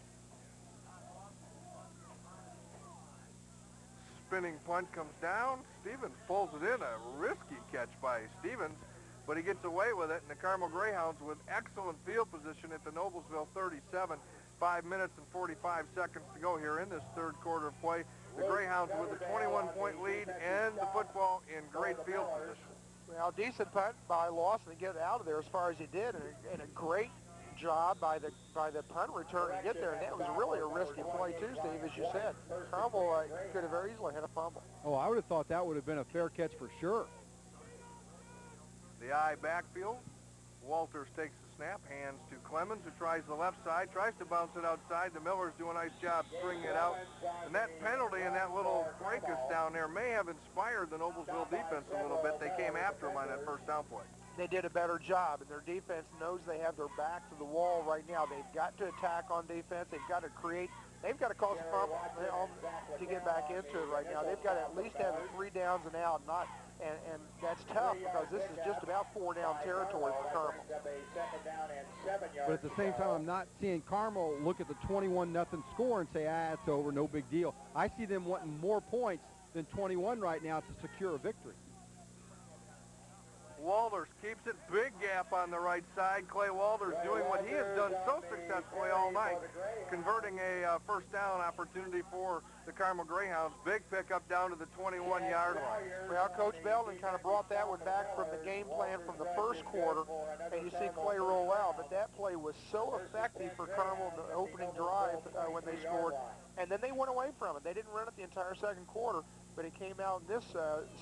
Spinning punt comes down. Stevens pulls it in. A risky catch by Stevens, but he gets away with it, and the Carmel Greyhounds with excellent field position at the Noblesville 37. 5 minutes and 45 seconds to go here in this 3rd quarter of play. The Greyhounds with a 21-point lead and the football in great field position. Well, decent punt by Lawson to get it out of there as far as he did, and a great job by the punt return to get there. And that was really a risky play too, Steve, as you said. Carmel could have very easily had a fumble. Oh, I would have thought that would have been a fair catch for sure. The I backfield. Walters takes the snap, hands to Clemens, who tries the left side, tries to bounce it outside. The Millers do a nice job bringing it out. And that penalty and that little fracas down there may have inspired the Noblesville defense a little bit. They came after him on that 1st down play. They did a better job, and their defense knows they have their back to the wall right now. They've got to attack on defense. They've got to create. They've got to cause a fumble to get back into it right now. They've got to at least have 3 downs and out, and that's tough because this is just about 4-down territory for Carmel. But at the same time, I'm not seeing Carmel look at the 21-0 score and say, it's over, no big deal. I see them wanting more points than 21 right now to secure a victory. Walters keeps it, big gap up on the right side. Clay Walters doing what he has done so successfully all night, converting a first down opportunity for the Carmel Greyhounds. Big pickup down to the 21-yard line. Well, Coach Belden kind of brought that one back from the game plan from the first quarter, and you see Clay roll out. But that play was so effective for Carmel in the opening drive when they scored, and then they went away from it. They didn't run it the entire second quarter, but it came out in this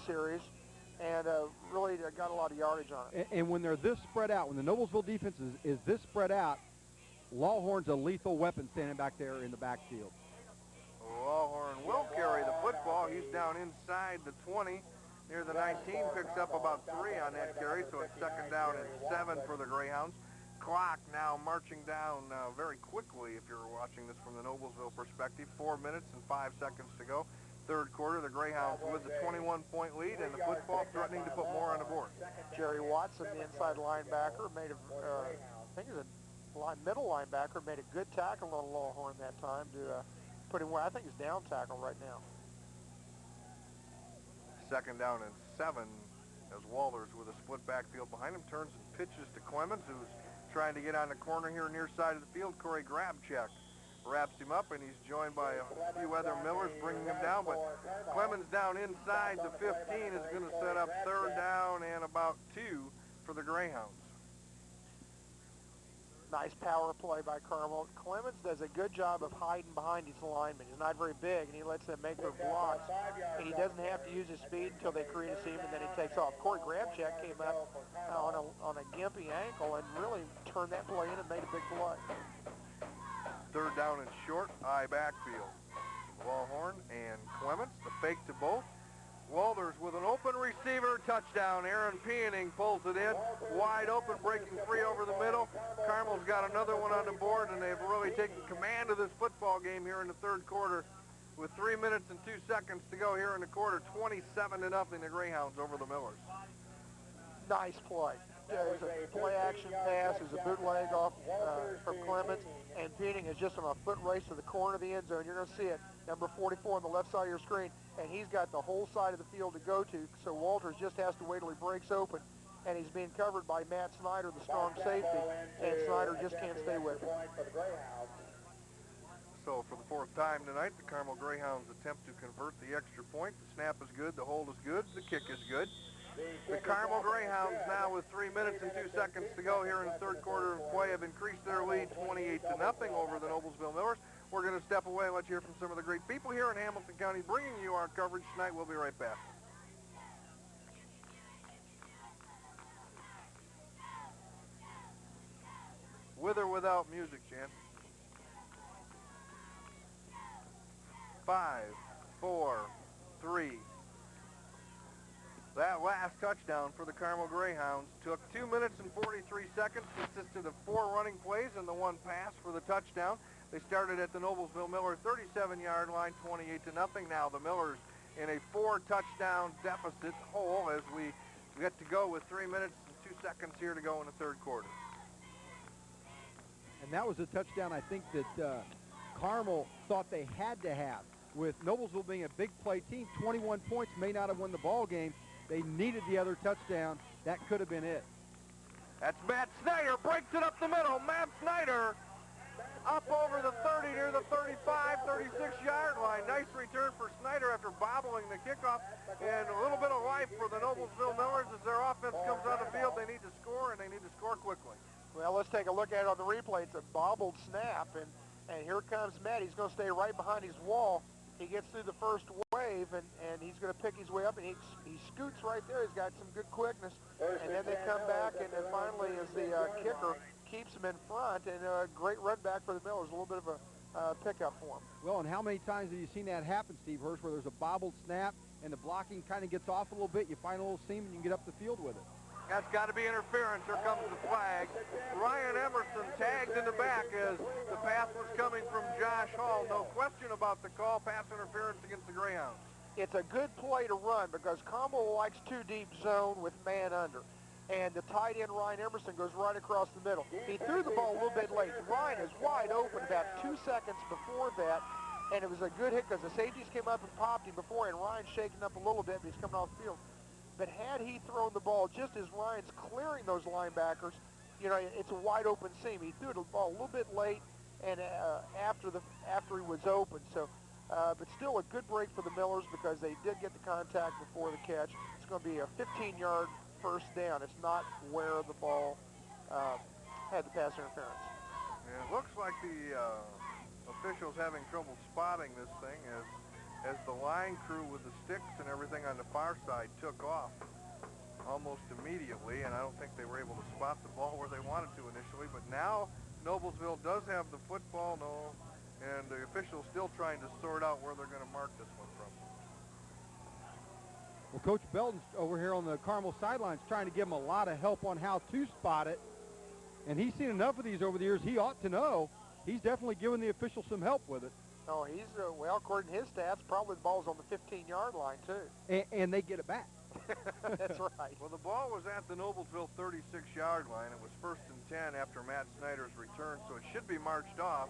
series and really got a lot of yardage on it. And when they're this spread out, when the Noblesville defense is this spread out, Lawhorn's a lethal weapon standing back there in the backfield. Lawhorn will carry the football. He's down inside the 20, near the 19, picks up about 3 on that carry, so it's second down and 7 for the Greyhounds. Clock now marching down very quickly if you're watching this from the Noblesville perspective. 4 minutes and 5 seconds to go. Third quarter, the Greyhounds with a 21-point lead, and the football threatening to put more on the board. Jerry Watson, the inside linebacker, made I think it was a middle linebacker, made a good tackle on Lawhorn that time to put him where I think he's down tackle right now. Second down and 7 as Walters with a split backfield behind him turns and pitches to Clemens, who's trying to get on the corner here near side of the field. Corey Grabcheck wraps him up, and he's joined by a few other Millers bringing him down, but Clemens down inside the 15 is going to set up third down and about 2 for the Greyhounds. Nice power play by Carmel. Clemens does a good job of hiding behind his linemen. He's not very big, and he lets them make their blocks, and he doesn't have to use his speed until they create a seam, and then he takes off. Corey Grabcheck came up on a gimpy ankle and really turned that play in and made a big play. Third down and short, I backfield. Lawhorn and Clements, the fake to both. Walters with an open receiver, touchdown. Aaron Peoning pulls it in, wide open, breaking free over the middle. Carmel's got another one on the board, and they've really taken command of this football game here in the third quarter. With 3 minutes and 2 seconds to go here in the quarter, 27-0, the Greyhounds over the Millers. Nice play. There's a play-action pass. There's a bootleg off from Clements, and Peoning is just on a foot race to the corner of the end zone. You're going to see it, number 44 on the left side of your screen, and he's got the whole side of the field to go to, so Walters just has to wait till he breaks open, and he's being covered by Matt Snyder, the strong safety, and Snyder just can't stay with him. So for the fourth time tonight, the Carmel Greyhounds attempt to convert the extra point. The snap is good, the hold is good, the kick is good. The Carmel Greyhounds now with 3 minutes and 2 seconds to go here in the third quarter of play have increased their lead 28-0 over the Noblesville Millers. We're going to step away and let you hear from some of the great people here in Hamilton County bringing you our coverage tonight. We'll be right back. With or without music, Jan? 5, 4, 3. That last touchdown for the Carmel Greyhounds took 2 minutes and 43 seconds, consisted of 4 running plays and the 1 pass for the touchdown. They started at the Noblesville Miller 37-yard line, 28-0. Now the Millers in a 4-touchdown deficit hole as we get to go with 3 minutes and 2 seconds here to go in the third quarter. And that was a touchdown I think that Carmel thought they had to have. With Noblesville being a big play team, 21 points may not have won the ball game. They needed the other touchdown. That could have been it. That's Matt Snyder, breaks it up the middle. Matt Snyder up over the 30 near the 35, 36-yard line. Nice return for Snyder after bobbling the kickoff. And a little bit of life for the Noblesville Millers as their offense comes on the field. They need to score, and they need to score quickly. Well, let's take a look at it on the replay. It's a bobbled snap, and here comes Matt. He's going to stay right behind his wall. He gets through the first wave, and he's going to pick his way up, and he scoots right there. He's got some good quickness, and then they come back, and then finally as the kicker keeps him in front, and a great run back for the Millers, a little bit of a pickup for him. Well, and how many times have you seen that happen, Steve Hirsch, where there's a bobbled snap, and the blocking kind of gets off a little bit, you find a little seam, and you can get up the field with it. That's got to be interference. Here comes the flag. Ryan Emerson tagged in the back as the pass was coming from Josh Hall. No question about the call. Pass interference against the Greyhounds. It's a good play to run because Carmel likes 2 deep zone with man under. And the tight end, Ryan Emerson, goes right across the middle. He threw the ball a little bit late. Ryan is wide open about 2 seconds before that. And it was a good hit because the safeties came up and popped him before, and Ryan's shaking up a little bit, but he's coming off the field. but had he thrown the ball just as Ryan's clearing those linebackers, you know, it's a wide open seam. He threw the ball a little bit late and after he was open. So, but still a good break for the Millers because they did get the contact before the catch. It's going to be a 15-yard first down. It's not where the ball had the pass interference. And it looks like the officials having trouble spotting this thing as the line crew with the sticks and everything on the far side took off almost immediately, and I don't think they were able to spot the ball where they wanted to initially, but now Noblesville does have the football, and the officials still trying to sort out where they're going to mark this one from. Well, Coach Belton's over here on the Carmel sidelines trying to give him a lot of help on how to spot it, and he's seen enough of these over the years. He ought to know. He's definitely giving the officials some help with it. Oh, he's, well, according to his stats, probably the ball's on the 15-yard line, too. And they get it back. That's right. Well, the ball was at the Noblesville 36-yard line. It was 1st and 10 after Matt Snyder's return, so it should be marched off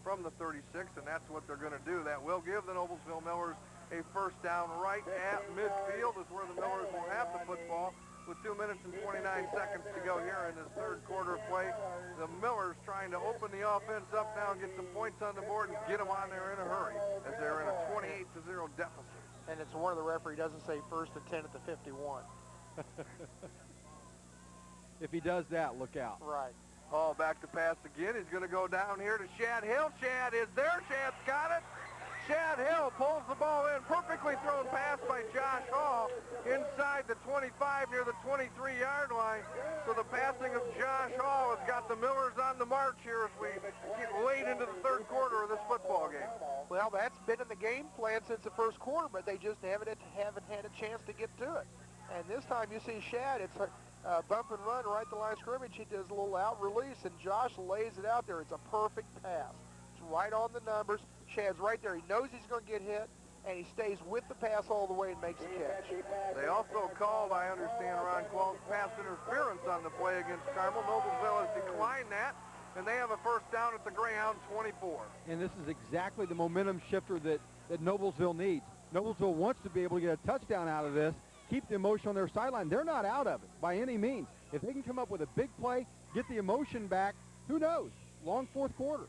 from the 36, and that's what they're going to do. That will give the Noblesville Millers a first down right at midfield is where the Millers will have the football with 2 minutes and 29 seconds to go here in this third quarter of play. The Millers trying to open the offense up now and get some points on the board and get them on there in a hurry as they're in a 28-0 deficit. And it's where the referee doesn't say 1st and 10 at the 51. If he does that, look out. Right. Hall back to pass again. He's going to go down here to Shad Hill. Shad is there. Shad's got it. Shad Hill pulls the ball in. Perfectly thrown pass by Josh Hall inside the 25 near the 23-yard line. So the passing of Josh Hall has got the Millers on the march here as we get late into the third quarter of this football game. Well, that's been in the game plan since the first quarter, but they just haven't had a chance to get to it. And this time you see Shad, it's a bump and run right at the line of scrimmage. He does a little out release, and Josh lays it out there. It's a perfect pass. It's right on the numbers. Shad's right there. He knows he's going to get hit, and he stays with the pass all the way and makes the catch. They also called, I understand, Ron Qualls, pass interference on the play against Carmel. Noblesville has declined that, and they have a first down at the Greyhound 24. And this is exactly the momentum shifter that Noblesville needs. Noblesville wants to be able to get a touchdown out of this, keep the emotion on their sideline. They're not out of it by any means. If they can come up with a big play, get the emotion back, who knows? Long fourth quarter.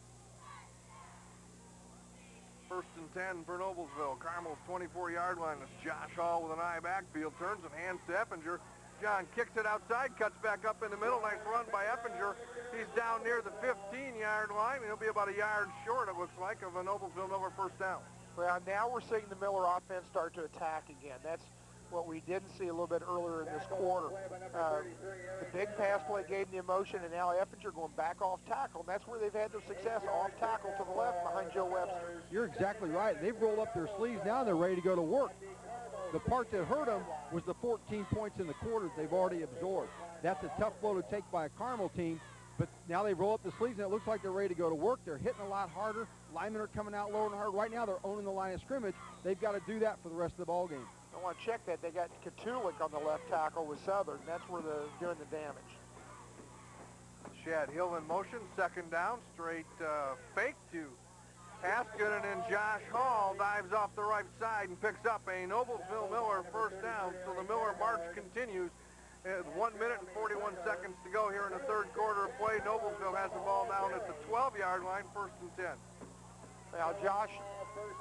1st and 10 for Noblesville. Carmel's 24-yard line. It's Josh Hall with an eye backfield, turns and hands to Eppinger. John kicks it outside, cuts back up in the middle. Nice run by Eppinger. He's down near the 15-yard line. He'll be about a yard short, it looks like, of a Noblesville Miller first down. Well, now we're seeing the Miller offense start to attack again. That's what we didn't see a little bit earlier in this quarter. The big pass play gave them the emotion, and now Eppinger going back off tackle. And that's where they've had their success, off tackle to the left behind Joe Webster. You're exactly right. They've rolled up their sleeves now, and they're ready to go to work. The part that hurt them was the 14 points in the quarters they've already absorbed. That's a tough blow to take by a Carmel team, but now they roll up the sleeves, and it looks like they're ready to go to work. They're hitting a lot harder. Linemen are coming out lower and harder. Right now, they're owning the line of scrimmage. They've got to do that for the rest of the ball game. I want to check that. They got Katulik on the left tackle with Southern. That's where they're doing the damage. Shad Hill in motion, second down, straight fake to Haskett, and then Josh Hall dives off the right side and picks up a Noblesville Miller first down. So the Miller march continues. 1 minute and 41 seconds to go here in the third quarter of play. Noblesville has the ball down at the 12-yard line, 1st and 10. Now, Josh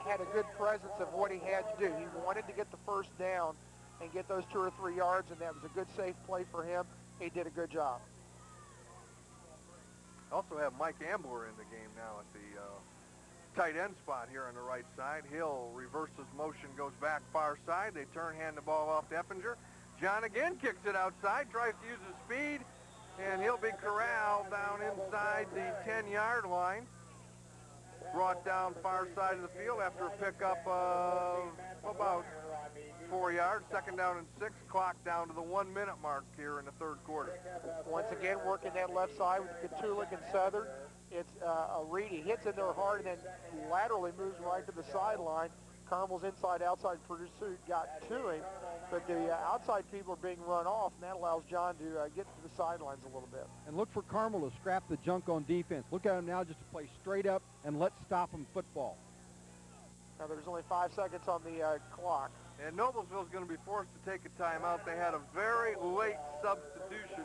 had a good presence of what he had to do. He wanted to get the first down and get those 2 or 3 yards, and that was a good, safe play for him. He did a good job. Also have Mike Ambler in the game now at the tight end spot here on the right side. Hill reverses motion, goes back far side. They turn, hand the ball off to Eppinger. John again kicks it outside, tries to use his speed, and he'll be corralled down inside the 10-yard line. Brought down far side of the field after a pickup of about 4 yards. Second down and 6. Clock down to the 1 minute mark here in the third quarter. Once again, working that left side with Katulik and Southern. It's a read. He hits in there hard and then laterally moves right to the sideline. Carmel's inside-outside pursuit got to him, but the outside people are being run off, and that allows John to get to the sidelines a little bit. And look for Carmel to scrap the junk on defense. Look at him now just to play straight up and let's stop him football. Now there's only 5 seconds on the clock. And Noblesville is going to be forced to take a timeout. They had a very late substitution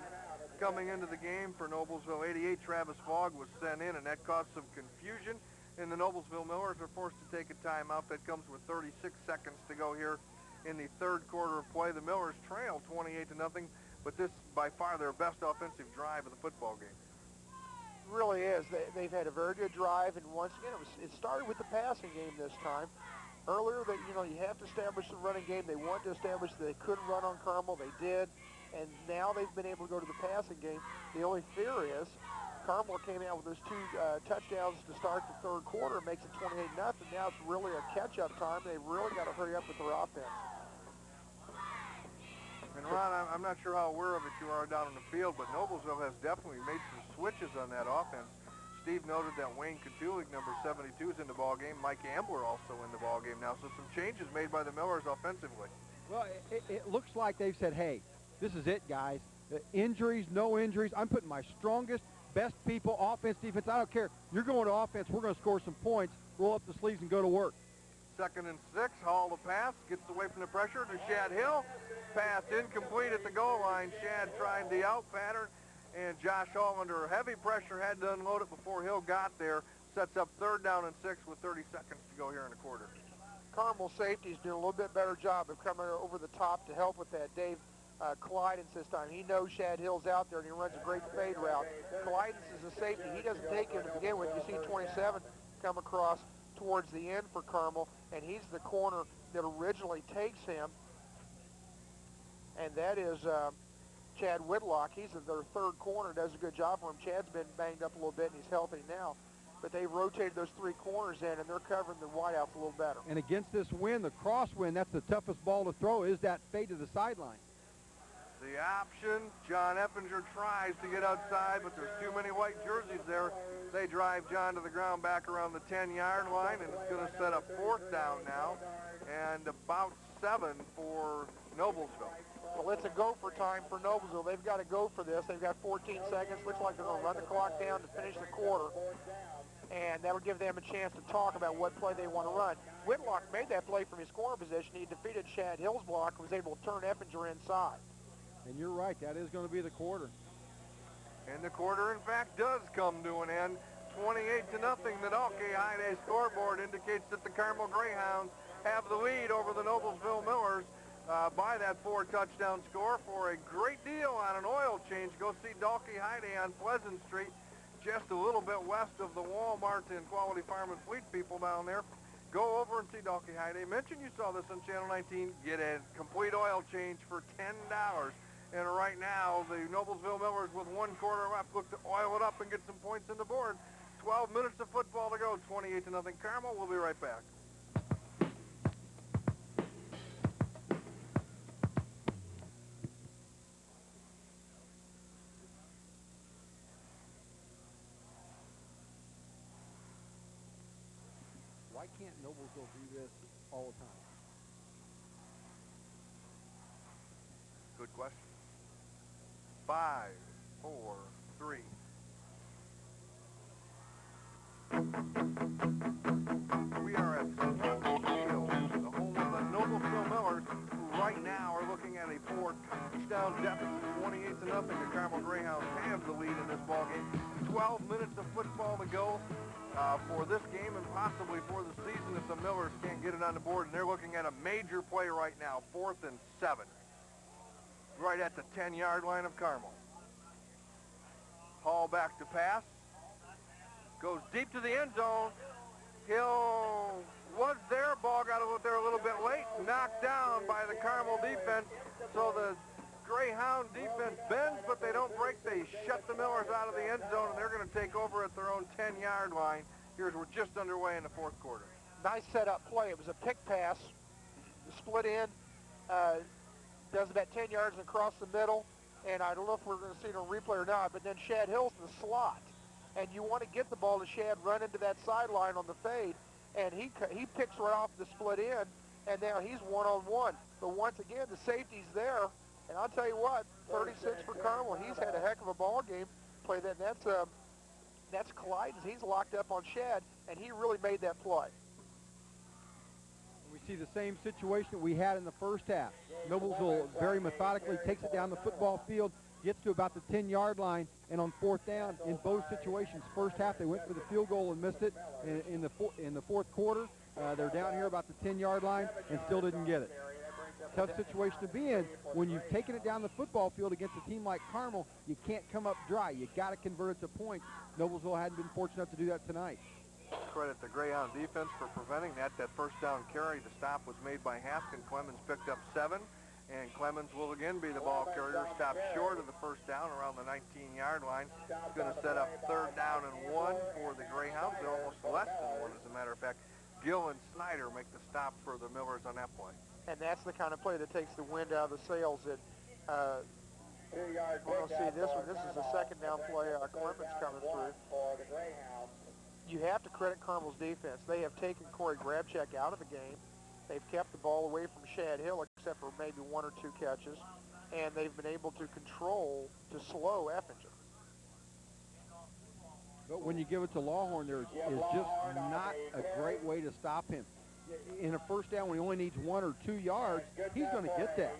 coming into the game for Noblesville. 88, Travis Fogg was sent in, and that caused some confusion. And the Noblesville Millers are forced to take a timeout. That comes with 36 seconds to go here in the third quarter of play. The Millers trail 28-0, but this by far their best offensive drive of the football game. It really is. They've had a very good drive, and once again, it started with the passing game this time. Earlier, you have to establish the running game. They wanted to establish that they could run on Carmel. They did, and now they've been able to go to the passing game. The only fear is Carmel came out with those two touchdowns to start the third quarter, makes it 28-0. Now it's really a catch-up time. They've really got to hurry up with their offense. And Ron, I'm not sure how aware of it you are down in the field, but Noblesville has definitely made some switches on that offense. Steve noted that Wayne Katulik, number 72, is in the ball game. Mike Ambler also in the ball game now. So some changes made by the Millers offensively. Well, it looks like they've said, hey, this is it, guys. Injuries, no injuries. I'm putting my strongest, best people, offense, defense. I don't care. You're going to offense. We're going to score some points. Roll up the sleeves and go to work. 2nd and 6. Hall to pass. Gets away from the pressure to Shad Hill. Pass incomplete at the goal line. Shad tried the out pattern, and Josh Hall, under heavy pressure, had to unload it before Hill got there. Sets up 3rd down and 6 with 30 seconds to go here in the quarter. Carmel safety's doing a little bit better job of coming over the top to help with that. Dave Clydens this time. He knows Shad Hill's out there, and he runs a great fade route. Clydens is a safety. He doesn't take him to begin with. You see 27 come across towards the end for Carmel, and he's the corner that originally takes him, and that is Chad Whitlock. He's their 3rd corner, does a good job for him. Chad's been banged up a little bit, and he's healthy now. But they've rotated those 3 corners in, and they're covering the wideouts a little better. And against this wind, the crosswind, that's the toughest ball to throw, is that fade to the sideline. The option, John Eppinger tries to get outside, but there's too many white jerseys there. They drive John to the ground back around the 10-yard line, and it's going to set up 4th down now, and about 7 for Noblesville. Well, it's a go for time for Noblesville. They've got to go for this. They've got 14 seconds. Looks like they're going to run the clock down to finish the quarter, and that'll give them a chance to talk about what play they want to run. Whitlock made that play from his corner position. He defeated Shad Hill's block and was able to turn Eppinger inside. And you're right, that is going to be the quarter. And the quarter, in fact, does come to an end. 28-0. The Dalkey High-Day scoreboard indicates that the Carmel Greyhounds have the lead over the Noblesville Millers by that 4-touchdown score. For a great deal on an oil change, go see Dalkey High-Day on Pleasant Street, just a little bit west of the Walmart and Quality Farm and Fleet people down there. Go over and see Dalkey High-Day. Mention you saw this on Channel 19. Get a complete oil change for $10. And right now, the Noblesville Millers with 1 quarter left look to oil it up and get some points on the board. 12 minutes of football to go, 28-0 Carmel. We'll be right back. Why can't Noblesville do this all the time? Good question. 5, 4, 3. We are at Noblesville, the home of the Noblesville Millers, who right now are looking at a 4-touchdown deficit, 28-0. The Carmel Greyhounds have the lead in this ballgame. 12 minutes of football to go for this game and possibly for the season if the Millers can't get it on the board. And they're looking at a major play right now, 4th and 7. Right at the 10-yard line of Carmel. Hall back to pass. Goes deep to the end zone. Hill was there. Ball got out there a little bit late. Knocked down by the Carmel defense. So the Greyhound defense bends, but they don't break. They shut the Millers out of the end zone, and they're going to take over at their own 10-yard line. Here's we're just underway in the 4th quarter. Nice setup play. It was a pick pass. Split in. Does about 10 yards across the middle, and I don't know if we're going to see it on replay or not, but then Shad Hill's in the slot, and you want to get the ball to Shad, run into that sideline on the fade, and he picks right off the split in, and now he's one-on-one. But once again, the safety's there, and I'll tell you what, 36 for Carmel. He's had a heck of a ball game. Play that. That's Clydens. He's locked up on Shad, and he really made that play. We see the same situation that we had in the first half. Noblesville very methodically takes it down the football field, gets to about the 10-yard line, and on fourth down, in both situations, first half they went for the field goal and missed it. In the fourth quarter, they're down here about the 10-yard line and still didn't get it. Tough situation to be in. When you've taken it down the football field against a team like Carmel, you can't come up dry. You got to convert it to points. Noblesville hadn't been fortunate enough to do that tonight. Credit the Greyhound defense for preventing that. That first down carry, the stop was made by Haskin. Clemens picked up 7, and Clemens will again be the ball carrier. Stopped short of the first down around the 19-yard line. It's going to set up 3rd down and 1 for the Greyhounds. They're almost less than 1, as a matter of fact. Gill and Snyder make the stop for the Millers on that play. And that's the kind of play that takes the wind out of the sails. That we'll see this one. This is a 2nd down play. Clemens coming through. You have to credit Carmel's defense. They have taken Corey Grabchak out of the game. They've kept the ball away from Shad Hill, except for maybe 1 or 2 catches, and they've been able to control to slow Effinger. But when you give it to Lawhorn, there is just not a great way to stop him. In a first down, when he only needs 1 or 2 yards, he's going to get that.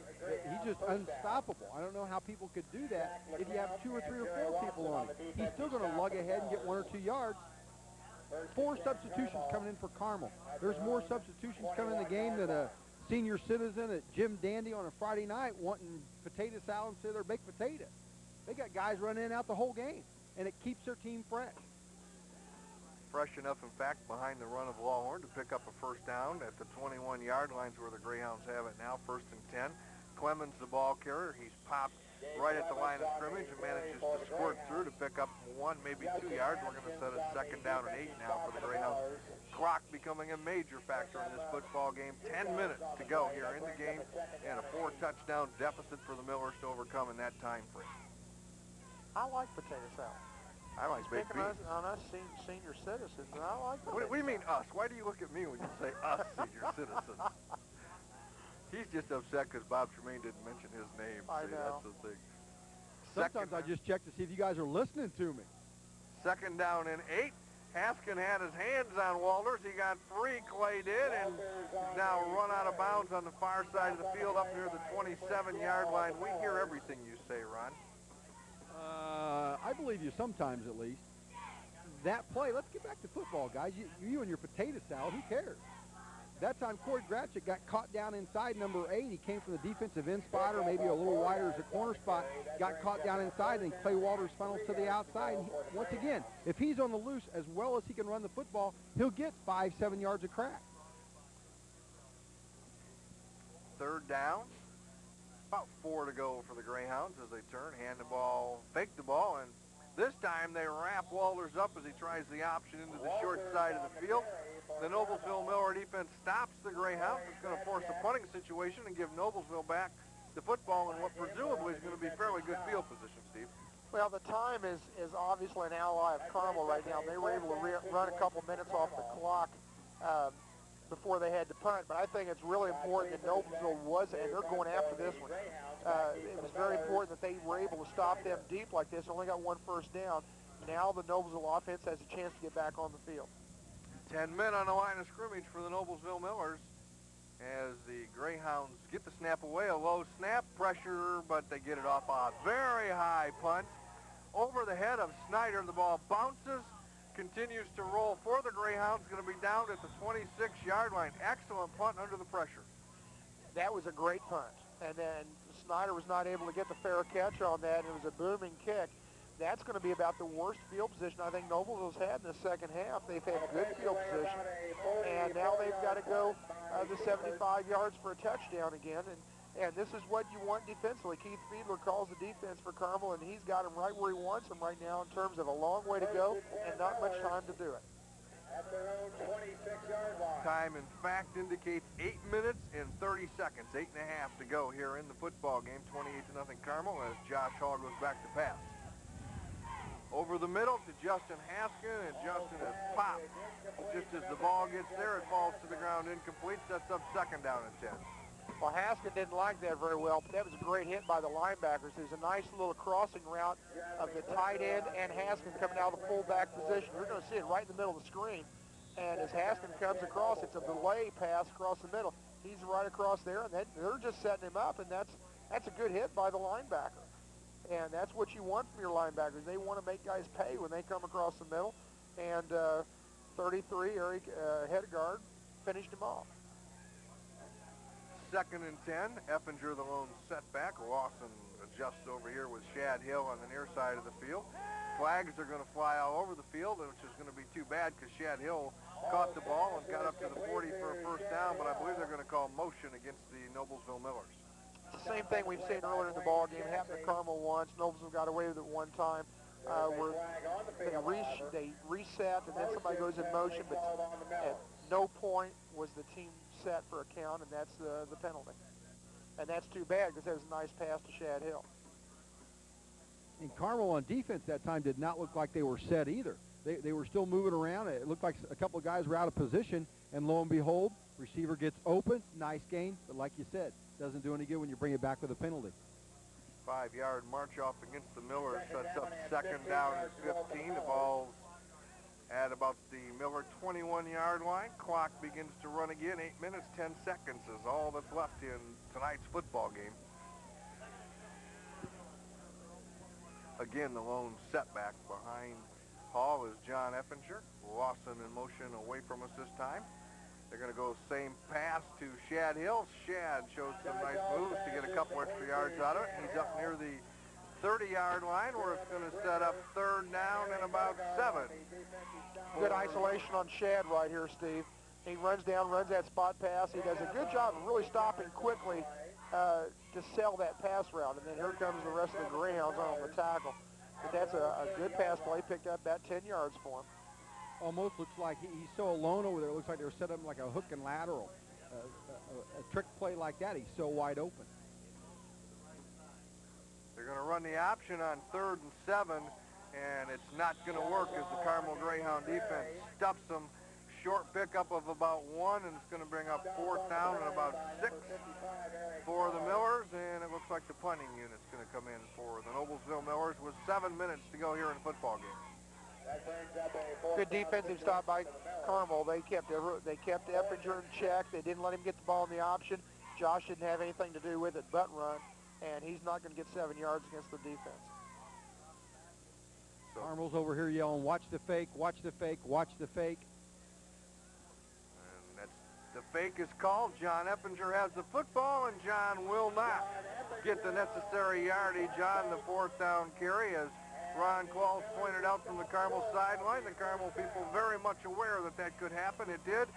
He's just unstoppable. I don't know how people could do that if you have 2 or 3 or 4 people on him. He's still going to lug ahead and get 1 or 2 yards. 4 substitutions coming in for Carmel. There's more substitutions coming in the game than a senior citizen at Jim Dandy on a Friday night wanting potato salad instead of their baked potato. They got guys running in and out the whole game, and it keeps their team fresh. Fresh enough, in fact, behind the run of Lawhorn to pick up a first down at the 21-yard lines where the Greyhounds have it now, 1st and 10. Clemens, the ball carrier, he's popped right at the line of scrimmage and manages to squirt through to pick up 1, maybe 2 yards. We're going to set a 2nd down and 8 now for the Greyhounds. Clock becoming a major factor in this football game. 10 minutes to go here in the game, and a 4-touchdown deficit for the Millers to overcome in that time frame. I like potato salad. I like baked beans. On us senior citizens, and I like What do you mean us? Why do you look at me when you say us senior citizens? He's just upset because Bob Tremaine didn't mention his name. I know. That's the thing. Sometimes I just check to see if you guys are listening to me. 2nd down and 8. Haskin had his hands on Walters. He got 3. Clay did, and he's now run out of bounds on the far side of the field up near the 27-yard line. We hear everything you say, Ron. I believe you sometimes, at least. That play, let's get back to football, guys. You and your potato salad, who cares? That time, Corey Gratchik got caught down inside number 8. He came from the defensive end spot, or maybe a little wider as a corner spot, got caught down inside, and Clay Walters funnels to the outside. And once again, if he's on the loose as well as he can run the football, he'll get 5-7 yards of crack. 3rd down. About 4 to go for the Greyhounds as they turn, hand the ball, fake the ball, and this time they wrap Walters up as he tries the option into the short side of the field. The Noblesville Miller defense stops the Greyhounds. It's going to force a punting situation and give Noblesville back the football in what presumably is going to be fairly good field position, Steve. Well, the time is obviously an ally of Carmel right now. They were able to run a couple minutes off the clock before they had to punt, but I think it's really important that Noblesville was, and they're going after this one. It was very important that they were able to stop them deep like this. Only got 1 first down. Now the Noblesville offense has a chance to get back on the field. 10 men on the line of scrimmage for the Noblesville Millers as the Greyhounds get the snap away. A low snap, pressure, but they get it off a very high punt. Over the head of Snyder, the ball bounces, continues to roll for the Greyhounds, going to be down at the 26-yard line. Excellent punt under the pressure. That was a great punt. And then Snyder was not able to get the fair catch on that, and it was a booming kick. That's going to be about the worst field position I think Noblesville's had in the second half. They've had good field position, and now they've got to go the 75 yards for a touchdown again. And this is what you want defensively. Keith Fiedler calls the defense for Carmel, and he's got them right where he wants them right now in terms of a long way to go and not much time to do it. At their own 26-yard line. Time, in fact, indicates 8 minutes and 30 seconds, 8.5 to go here in the football game. 28-0 Carmel as Josh Hall goes back to pass. Over the middle to Justin Haskin, and Justin is popped. Just as the ball gets there, it falls to the ground incomplete, sets up 2nd down and 10. Well, Haskin didn't like that very well, but that was a great hit by the linebackers. There's a nice little crossing route of the tight end and Haskin coming out of the fullback position. We're going to see it right in the middle of the screen. And as Haskin comes across, it's a delay pass across the middle. He's right across there, and they're just setting him up, and that's a good hit by the linebacker. And that's what you want from your linebackers. They want to make guys pay when they come across the middle. And 33, Eric Hedegaard finished him off. 2nd and 10. Eppinger the lone setback. Lawson adjusts over here with Shad Hill on the near side of the field. Flags are going to fly all over the field, which is going to be too bad because Shad Hill caught the ball and got up to the 40 for a first down, but I believe they're going to call motion against the Noblesville Millers. It's the same thing we've seen earlier in the ball game. It happened to Carmel once. Noblesville got away with it one time where they reset and then somebody goes in motion, but at no point was the team set for a count, and that's the penalty. And that's too bad because that was a nice pass to Shad Hill. And Carmel on defense that time did not look like they were set either. They were still moving around. It looked like a couple of guys were out of position, and lo and behold, receiver gets open, nice gain, but like you said, doesn't do any good when you bring it back with a penalty. 5-yard march off against the Millers sets up 2nd down and 15. The ball's at about the Miller 21-yard line. Clock begins to run again. 8 minutes, 10 seconds is all that's left in tonight's football game. Again, the lone setback behind Hall is John Eppinger. Lawson in motion away from us this time. They're going to go same pass to Shad Hill. Shad shows some nice moves to get a couple extra yards out of it. He's up near the 30-yard line where it's going to set up 3rd down and about 7. Good isolation on Shad right here, Steve. He runs down, runs that spot pass. He does a good job of really stopping quickly to sell that pass route. And then here comes the rest of the Greyhounds on the tackle. But that's a good pass play, picked up about 10 yards for him. Almost looks like he's so alone over there. It looks like they were set up like a hook and lateral. A trick play like that, he's so wide open. They're going to run the option on 3rd and 7, and it's not going to work as the Carmel Greyhound defense stuffs them. Short pickup of about 1, and it's going to bring up 4th down and about 6 for the Millers, and it looks like the punting unit's going to come in for the Noblesville Millers with 7 minutes to go here in the football game. Good defensive stop by Carmel. They kept Eppinger in check. They didn't let him get the ball in the option. Josh didn't have anything to do with it but run, and he's not going to get 7 yards against the defense. So Carmel's over here yelling, watch the fake, watch the fake, watch the fake. And that's the fake is called. John Eppinger has the football, and John will not get the necessary yardage on the 4th down carry as Ron Qualls pointed out from the Carmel sideline. The Carmel people very much aware that that could happen. It did.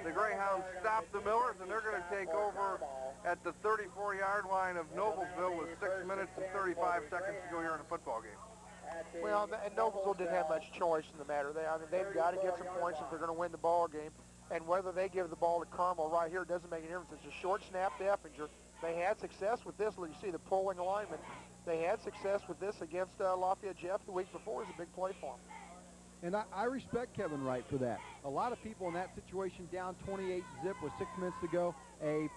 The Greyhounds stopped the Millers, and they're going to take over at the 34-yard line of Noblesville with 6 minutes and 35 seconds to go here in the football game. Well, and Noblesville didn't have much choice in the matter. They've got to get some points if they're going to win the ball game. And whether they give the ball to Carmel right here doesn't make any difference. It's a short snap to Eppinger. They had success with this. You see the pulling alignment. They had success with this against Lafayette Jeff the week before. It was a big play for them. And I respect Kevin Wright for that. A lot of people in that situation down 28 zip with 6 minutes to go,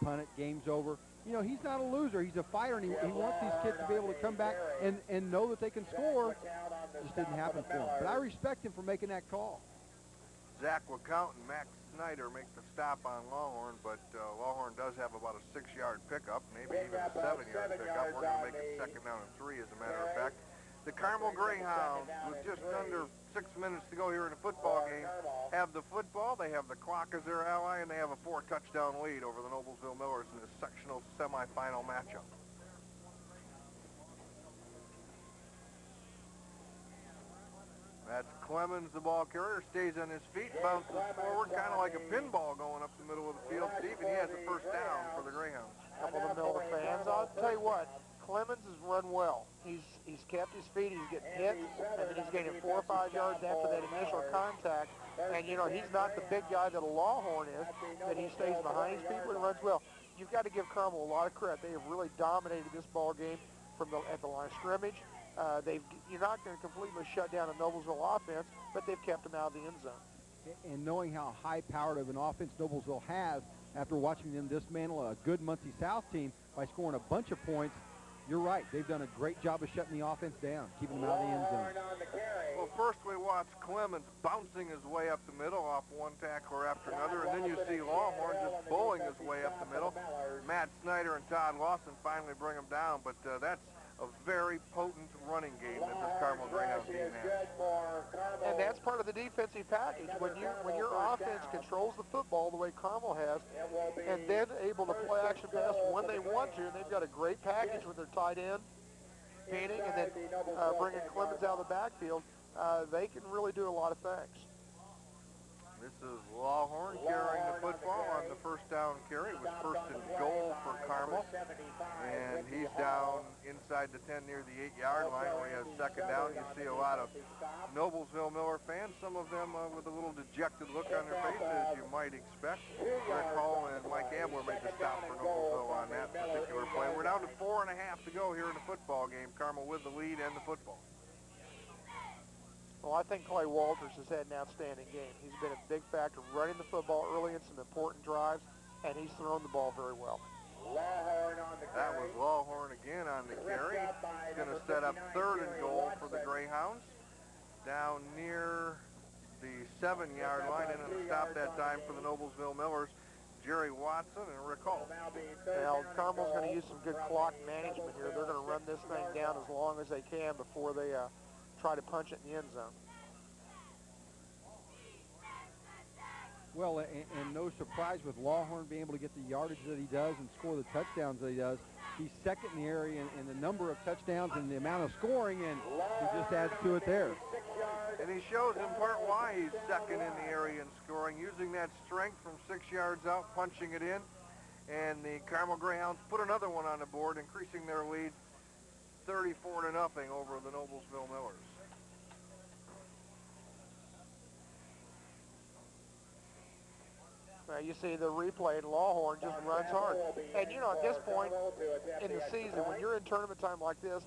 punt it, game's over. You know, he's not a loser. He's a fighter, and he wants these kids to be able to come back and know that they can score. It just didn't happen for him. But I respect him for making that call. Zach LeCount and Max Snyder make the stop on Longhorn, but Longhorn does have about a 6-yard pickup, maybe even a 7-yard pickup. We're going to make it 2nd down and 3, as a matter of fact. The Carmel Greyhounds, with just under 6 minutes to go here in a football game, have the football, they have the clock as their ally, and they have a 4-touchdown lead over the Noblesville Millers in this sectional semifinal matchup. That's Clemens, the ball carrier, stays on his feet, bounces forward, kind of like a pinball going up the middle of the field, Steve, and he has a 1st down for the Greyhounds. A couple of the Miller fans, I'll tell you what, Clemens has run well. He's kept his feet, he's getting hit, and then he's gaining 4 or 5 yards after that initial contact. And, you know, he's not the big guy that a Longhorn is, but he stays behind his people and runs well. You've got to give Carmel a lot of credit. They have really dominated this ball game at the line of scrimmage. You're not going to completely shut down a Noblesville offense, but they've kept them out of the end zone. And knowing how high-powered of an offense Noblesville has after watching them dismantle a good Muncie South team by scoring a bunch of points, you're right. They've done a great job of shutting the offense down, keeping them out of the end zone. Well, First we watch Clemens bouncing his way up the middle off one tackler after another, and then you see Lawhorn just bowling his way up the middle. Matt Snyder and Todd Lawson finally bring him down, but that's a very potent running game that this Carmel Greyhound team has. And that's part of the defensive package. When your offense controls the football the way Carmel has, and then able to play action pass when they want to, and they've got a great package with their tight end, painting, and then bringing Clemens out of the backfield, they can really do a lot of things. This is Lawhorn carrying the football on the first down carry. It was first and goal for Carmel, and he's down inside the 10 near the 8-yard line where he has second down. You see a lot of Noblesville Miller fans, some of them with a little dejected look on their faces, as you might expect. Rick Hall and Mike Ambler made the stop for Noblesville on that particular play. We're down to 4.5 to go here in the football game. Carmel with the lead and the football. Well, I think Clay Walters has had an outstanding game. He's been a big factor running the football early in some important drives, and he's thrown the ball very well. That was Lawhorn again on the carry. He's going to set up third and goal for the Greyhounds down near the 7-yard line, and going to stop that time for the Noblesville Millers, Jerry Watson and Rick Hall. Now, Carmel's going to use some good clock management here. They're going to run this thing down as long as they can before they try to punch it in the end zone. Well, and no surprise with Lawhorn being able to get the yardage that he does and score the touchdowns that he does. He's second in the area in the number of touchdowns and the amount of scoring, and he just adds to it there. And he shows in part why he's second in the area in scoring, using that strength from 6 yards out, punching it in. And the Carmel Greyhounds put another one on the board, increasing their lead 34-0 over the Noblesville Millers. Now you see the replay, and Lawhorn just runs hard. And you know, at this point in the season, when you're in tournament time like this,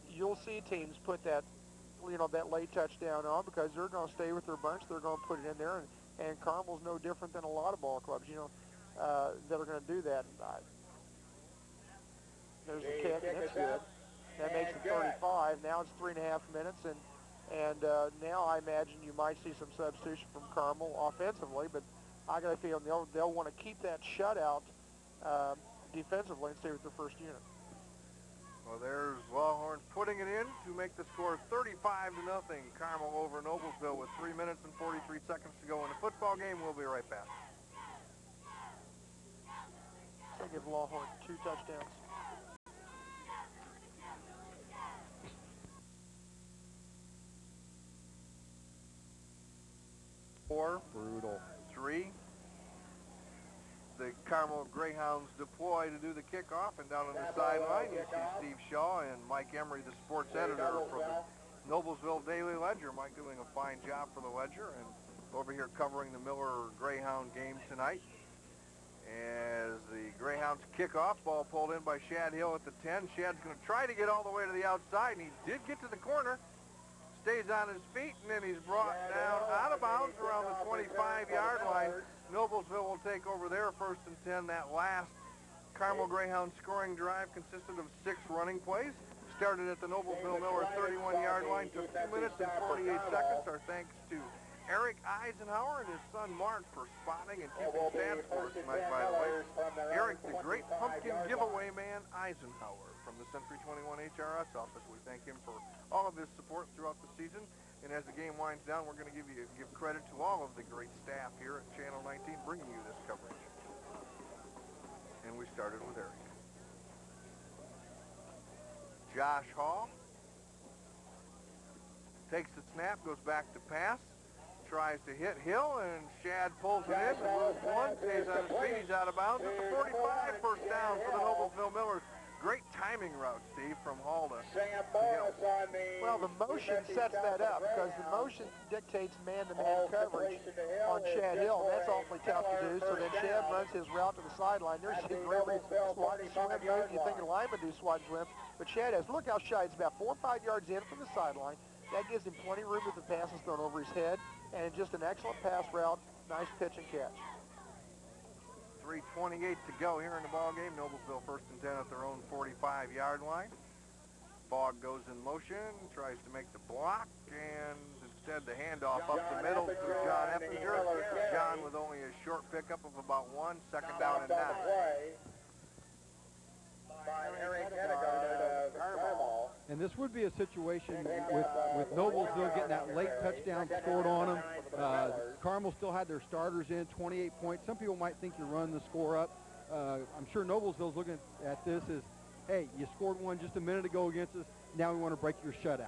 you'll see teams put that, you know, that late touchdown on because they're going to stay with their bunch. They're going to put it in there, and Carmel's no different than a lot of ball clubs, you know, that are going to do that. There's a kick, and it's good. That makes it 35. Now it's 3.5 minutes, and now I imagine you might see some substitution from Carmel offensively, but I got a feeling they'll want to keep that shutout defensively and stay with their first unit. Well, there's Lawhorn putting it in to make the score 35-0. Carmel over Noblesville with 3 minutes and 43 seconds to go in the football game. We'll be right back. I'll give Lawhorn 2 touchdowns. Brutal. 3. The Carmel Greyhounds deploy to do the kickoff, and down on the sideline you see Steve Shaw and Mike Emery, the sports editor for the Noblesville Daily Ledger. Mike doing a fine job for the Ledger, and over here covering the Miller Greyhound game tonight. As the Greyhounds kick off, ball pulled in by Shad Hill at the 10. Shad's going to try to get all the way to the outside, and he did get to the corner. Stays on his feet, and then he's brought down out of bounds around the 25-yard line. Noblesville will take over their first and 10. That last Carmel Greyhound scoring drive consisted of 6 running plays. Started at the Noblesville Miller 31-yard line, took 2 minutes and 48 seconds. Our thanks to Eric Eisenhower and his son Mark for spotting and keeping stats for us tonight, by the way. Eric, the great pumpkin giveaway man, Eisenhower, from the Century 21 HRS office. We thank him for all of his support throughout the season. And as the game winds down, we're going to give credit to all of the great staff here at Channel 19 bringing you this coverage. And we started with Eric. Josh Hall takes the snap, goes back to pass, tries to hit Hill, and Shad pulls it in. Moves 1, stays on his feet, he's out of bounds at the 45. First down for the Noblesville Millers. Great timing route, Steve, from Hall to Hill. Well, the motion sets that up because the motion dictates man-to-man coverage on Shad Hill, and that's awfully tough to do. So then Shad runs his route to the sideline. There's a great swat and swim move. You think a lineman do swat and swim, but Shad has. Look how shy. It's about 4 or 5 yards in from the sideline. That gives him plenty of room if the pass is thrown over his head, and just an excellent pass route. Nice pitch and catch. 3:28 to go here in the ball game. Noblesville first and 10 at their own 45-yard line. Fogg goes in motion, tries to make the block, and it's wanted the handoff up the middle to John Eppinger. John with only a short pickup of about 1, second down and 9. And this would be a situation with Noblesville getting that late touchdown scored on them. Carmel still had their starters in, 28 points. Some people might think you're running the score up. I'm sure Noblesville's looking at this as, hey, you scored one just a minute ago against us. Now we want to break your shutout.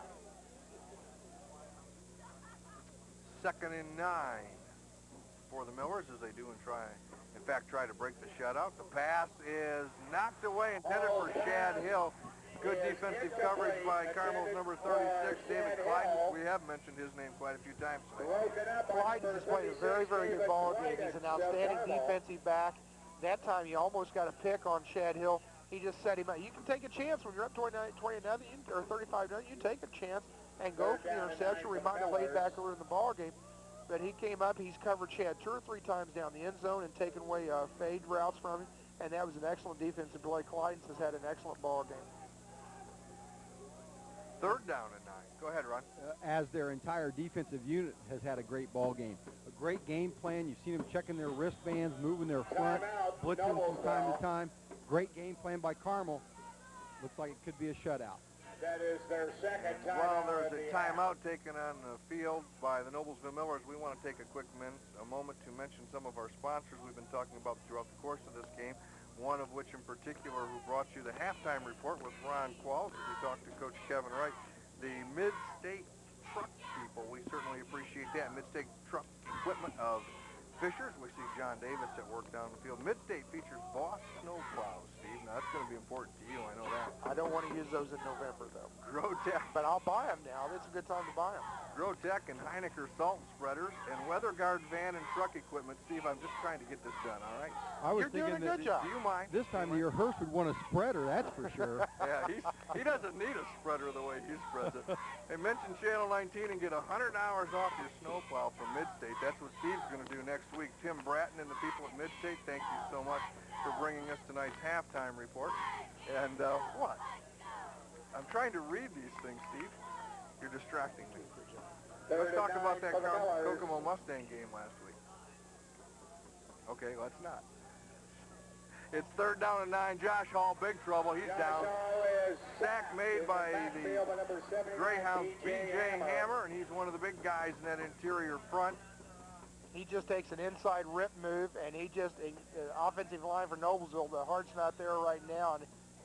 Second and 9 for the Millers as they do in fact, try to break the shutout. The pass is knocked away, intended for Shad Hill. Good defensive coverage by Carmel's number 36, David Clyden. We have mentioned his name quite a few times tonight. Clyden has played a very, very good ball game. He's an outstanding defensive back. That time he almost got a pick on Shad Hill. He just set him up. You can take a chance when you're up 20 nothing or 35 nothing. You take a chance and go for the interception. Remind a laid back earlier in the ball game. But he came up, he's covered Shad 2 or 3 times down the end zone and taken away fade routes from him, and that was an excellent defensive play. Clyden has had an excellent ball game. Third down and 9. Go ahead, Ron. As their entire defensive unit has had a great ball game. A great game plan. You've seen them checking their wristbands, moving their front, blitzing from time to time. Great game plan by Carmel. Looks like it could be a shutout. That is their second timeout. Well, there's a timeout taken on the field by the Noblesville Millers. We want to take a moment to mention some of our sponsors we've been talking about throughout the course of this game, one of which in particular who brought you the halftime report with Ron Qualls as we talked to Coach Kevin Wright. The Mid-State Truck people, we certainly appreciate that. Mid-State Truck Equipment of Fishers. We see John Davis at work down the field. Mid-State features Boss snowplows, Steve. Now, that's going to be important to you, I know that. I don't want to use those in November, though. Grotech. But I'll buy them now. It's a good time to buy them. Grotech and Heinecker salt spreaders and WeatherGuard van and truck equipment. Steve, I'm just trying to get this done, all right? You're doing a good job. Do you mind? This time of year, Hurst would want a spreader, that's for sure. Yeah, he doesn't need a spreader the way he spreads it. Hey, mention Channel 19 and get 100 hours off your snowplow from Mid-State. That's what Steve's going to do next week. Tim Bratton and the people at Mid-State, thank you so much for bringing us tonight's halftime report. And what? I'm trying to read these things, Steve. You're distracting me. Let's talk about that Kokomo Mustang game last week. Okay, let's not. It's third down and 9. Josh Hall, big trouble. He's down. Sack made by the Greyhound B.J. Hammer, and he's one of the big guys in that interior front. He just takes an inside rip move, and offensive line for Noblesville, the heart's not there right now,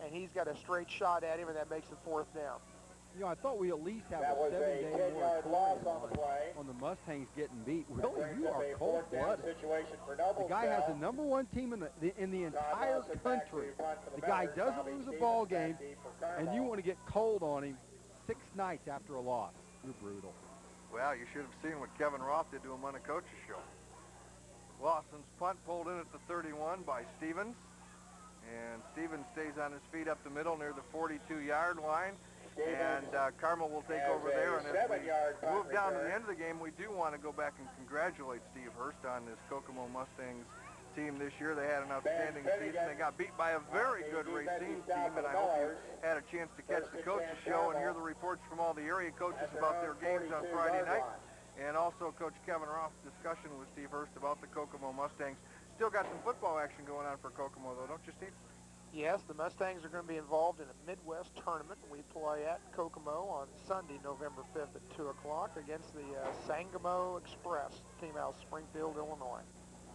and he's got a straight shot at him, and that makes it fourth down. You know, I thought we at least have a 7-day moratorium on the Mustangs getting beat. Really, you are cold-blooded. The guy has the #1 team in the entire country. The guy doesn't lose a ball game, and you want to get cold on him 6 nights after a loss. You're brutal. Well, you should have seen what Kevin Roth did to him on a coach's show. Lawson's punt pulled in at the 31 by Stevens. And Stevens stays on his feet up the middle near the 42-yard line. And Carmel will take over there. And as we move down to the end of the game, we do want to go back and congratulate Steve Hurst on this Kokomo Mustangs team this year. They had an outstanding season. They got beat by a very good Racine team, and I hope you had a chance to catch the coaches show and hear the reports from all the area coaches about their games on Friday night. And also Coach Kevin Roth's discussion with Steve Hurst about the Kokomo Mustangs. Still got some football action going on for Kokomo, though, don't you, Steve? Yes, the Mustangs are going to be involved in a Midwest tournament. We play at Kokomo on Sunday, November 5th at 2 o'clock against the Sangamo Express, team out of Springfield, Illinois.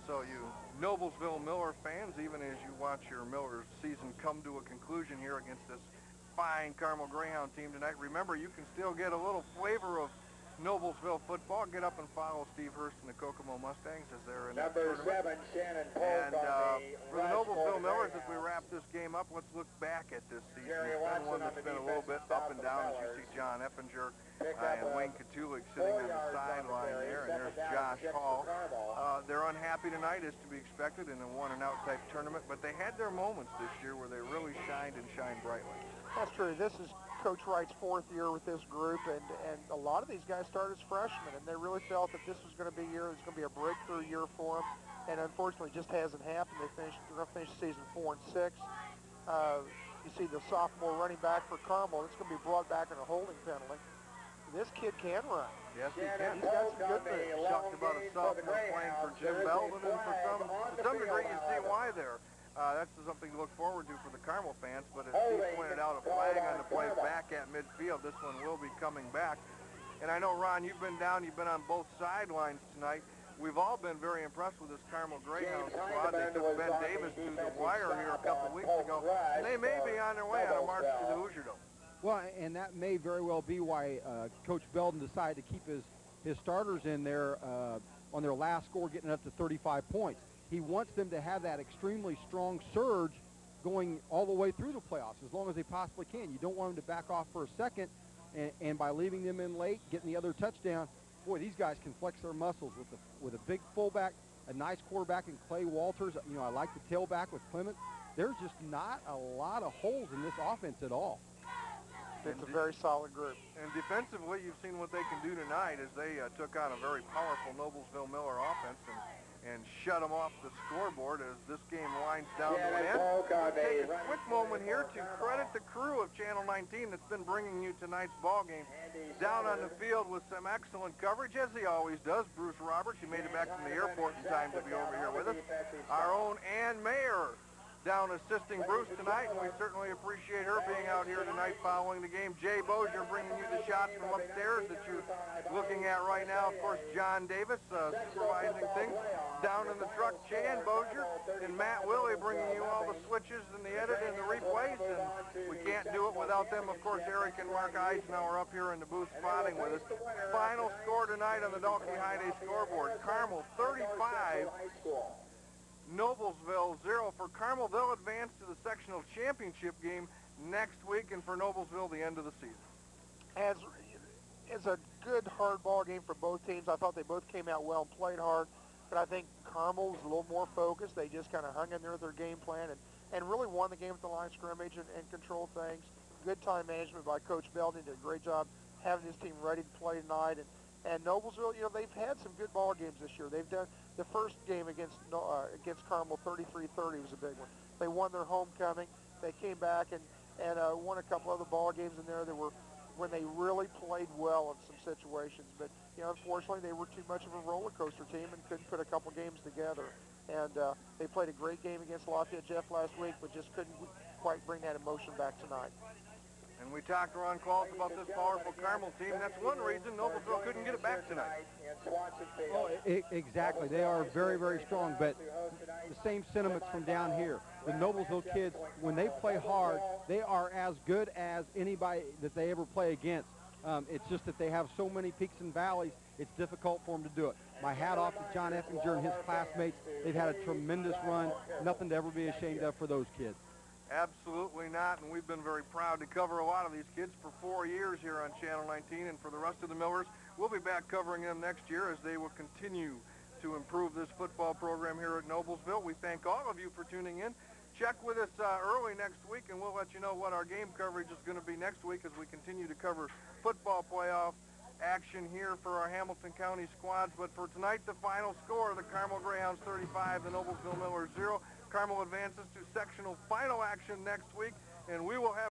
So you Noblesville Miller fans, even as you watch your Miller season come to a conclusion here against this fine Carmel Greyhound team tonight, remember you can still get a little flavor of Noblesville football. Get up and follow Steve Hurst and the Kokomo Mustangs as they're in the tournament. And for the Noblesville Millers, as we wrap this game up, let's look back at this season. It's been one that's been a little bit up and down, as you see John Eppinger and Wayne Katulik sitting on the sideline there, and there's Josh Hall. They're unhappy tonight, as to be expected, in a one-and-out type tournament, but they had their moments this year where they really shined and shined brightly. That's true. This is Coach Wright's 4th year with this group, and a lot of these guys started as freshmen, and they really felt that this was going to be a year, it was going to be a breakthrough year for them, and unfortunately it just hasn't happened. They're going to finish the season 4-6. You see the sophomore running back for Carmel, it's going to be brought back in a holding penalty. This kid can run. Yes, he can. He's got some good things. Talked about a sophomore playing for Jim Belden, and to some degree you see why there. That's something to look forward to for the Carmel fans, but as Steve pointed out, a flag on the play back at midfield. This one will be coming back. And I know, Ron, you've been down, you've been on both sidelines tonight. We've all been very impressed with this Carmel Greyhound squad. They took Ben Davis to the wire here a couple weeks ago, and they may be on their way on a march to the Hoosier Dome. Well, and that may very well be why Coach Belden decided to keep his starters in there on their last score, getting up to 35 points. He wants them to have that extremely strong surge going all the way through the playoffs as long as they possibly can. You don't want them to back off for a second, and by leaving them in late, getting the other touchdown, boy, these guys can flex their muscles with a big fullback, a nice quarterback in Clay Walters. You know, I like the tailback with Clement. There's just not a lot of holes in this offense at all. It's a very solid group. And defensively, you've seen what they can do tonight as they took on a very powerful Noblesville Miller offense and shut them off the scoreboard as this game winds down to an end. We'll take a quick moment here to credit the crew of Channel 19 that's been bringing you tonight's ball game. Down on the field with some excellent coverage, as he always does, Bruce Roberts. He made it back from the airport in time to be over here with us. Our own Ann Mayer down assisting Bruce tonight, and we certainly appreciate her being out here tonight following the game. Jay Bozier bringing you the shots from upstairs that you're looking at right now. Of course, John Davis supervising things. Down in the truck, Chan Bozier and Matt Willie bringing you all the switches and the edit and the replays, and we can't do it without them. Of course, Eric and Mark Eisenhower up here in the booth spotting with us. Final score tonight on the Dalkey High Day scoreboard: Carmel 35, Noblesville 0. For Carmel, they'll advance to the sectional championship game next week, and for Noblesville, the end of the season. It's a good, hard ball game for both teams. I thought they both came out well and played hard, but I think Carmel was a little more focused. They just kind of hung in there with their game plan and really won the game at the line of scrimmage and controlled things. Good time management by Coach Belden. Did a great job having his team ready to play tonight. And Noblesville, you know, they've had some good ball games this year. They've done the first game against Carmel, 33-30 was a big one. They won their homecoming. They came back and won a couple other ball games in there that were when they really played well in some situations. But, you know, unfortunately, they were too much of a roller coaster team and couldn't put a couple games together. And they played a great game against Lafayette Jeff last week, but just couldn't quite bring that emotion back tonight. And we talked to Ron Qualls about this powerful Carmel team. That's one reason Noblesville couldn't get it back tonight. Oh, exactly. They are very, very strong, but the same sentiments from down here. The Noblesville kids, when they play hard, they are as good as anybody that they ever play against. It's just that they have so many peaks and valleys, it's difficult for them to do it. My hat off to John Effinger and his classmates. They've had a tremendous run. Nothing to ever be ashamed of for those kids. Absolutely not, and we've been very proud to cover a lot of these kids for 4 years here on Channel 19, and for the rest of the Millers, we'll be back covering them next year as they will continue to improve this football program here at Noblesville. We thank all of you for tuning in. Check with us early next week, and we'll let you know what our game coverage is going to be next week as we continue to cover football playoff action here for our Hamilton County squads. But for tonight, the final score, the Carmel Greyhounds 35, the Noblesville Millers 0. Carmel advances to sectional final action next week, and we will have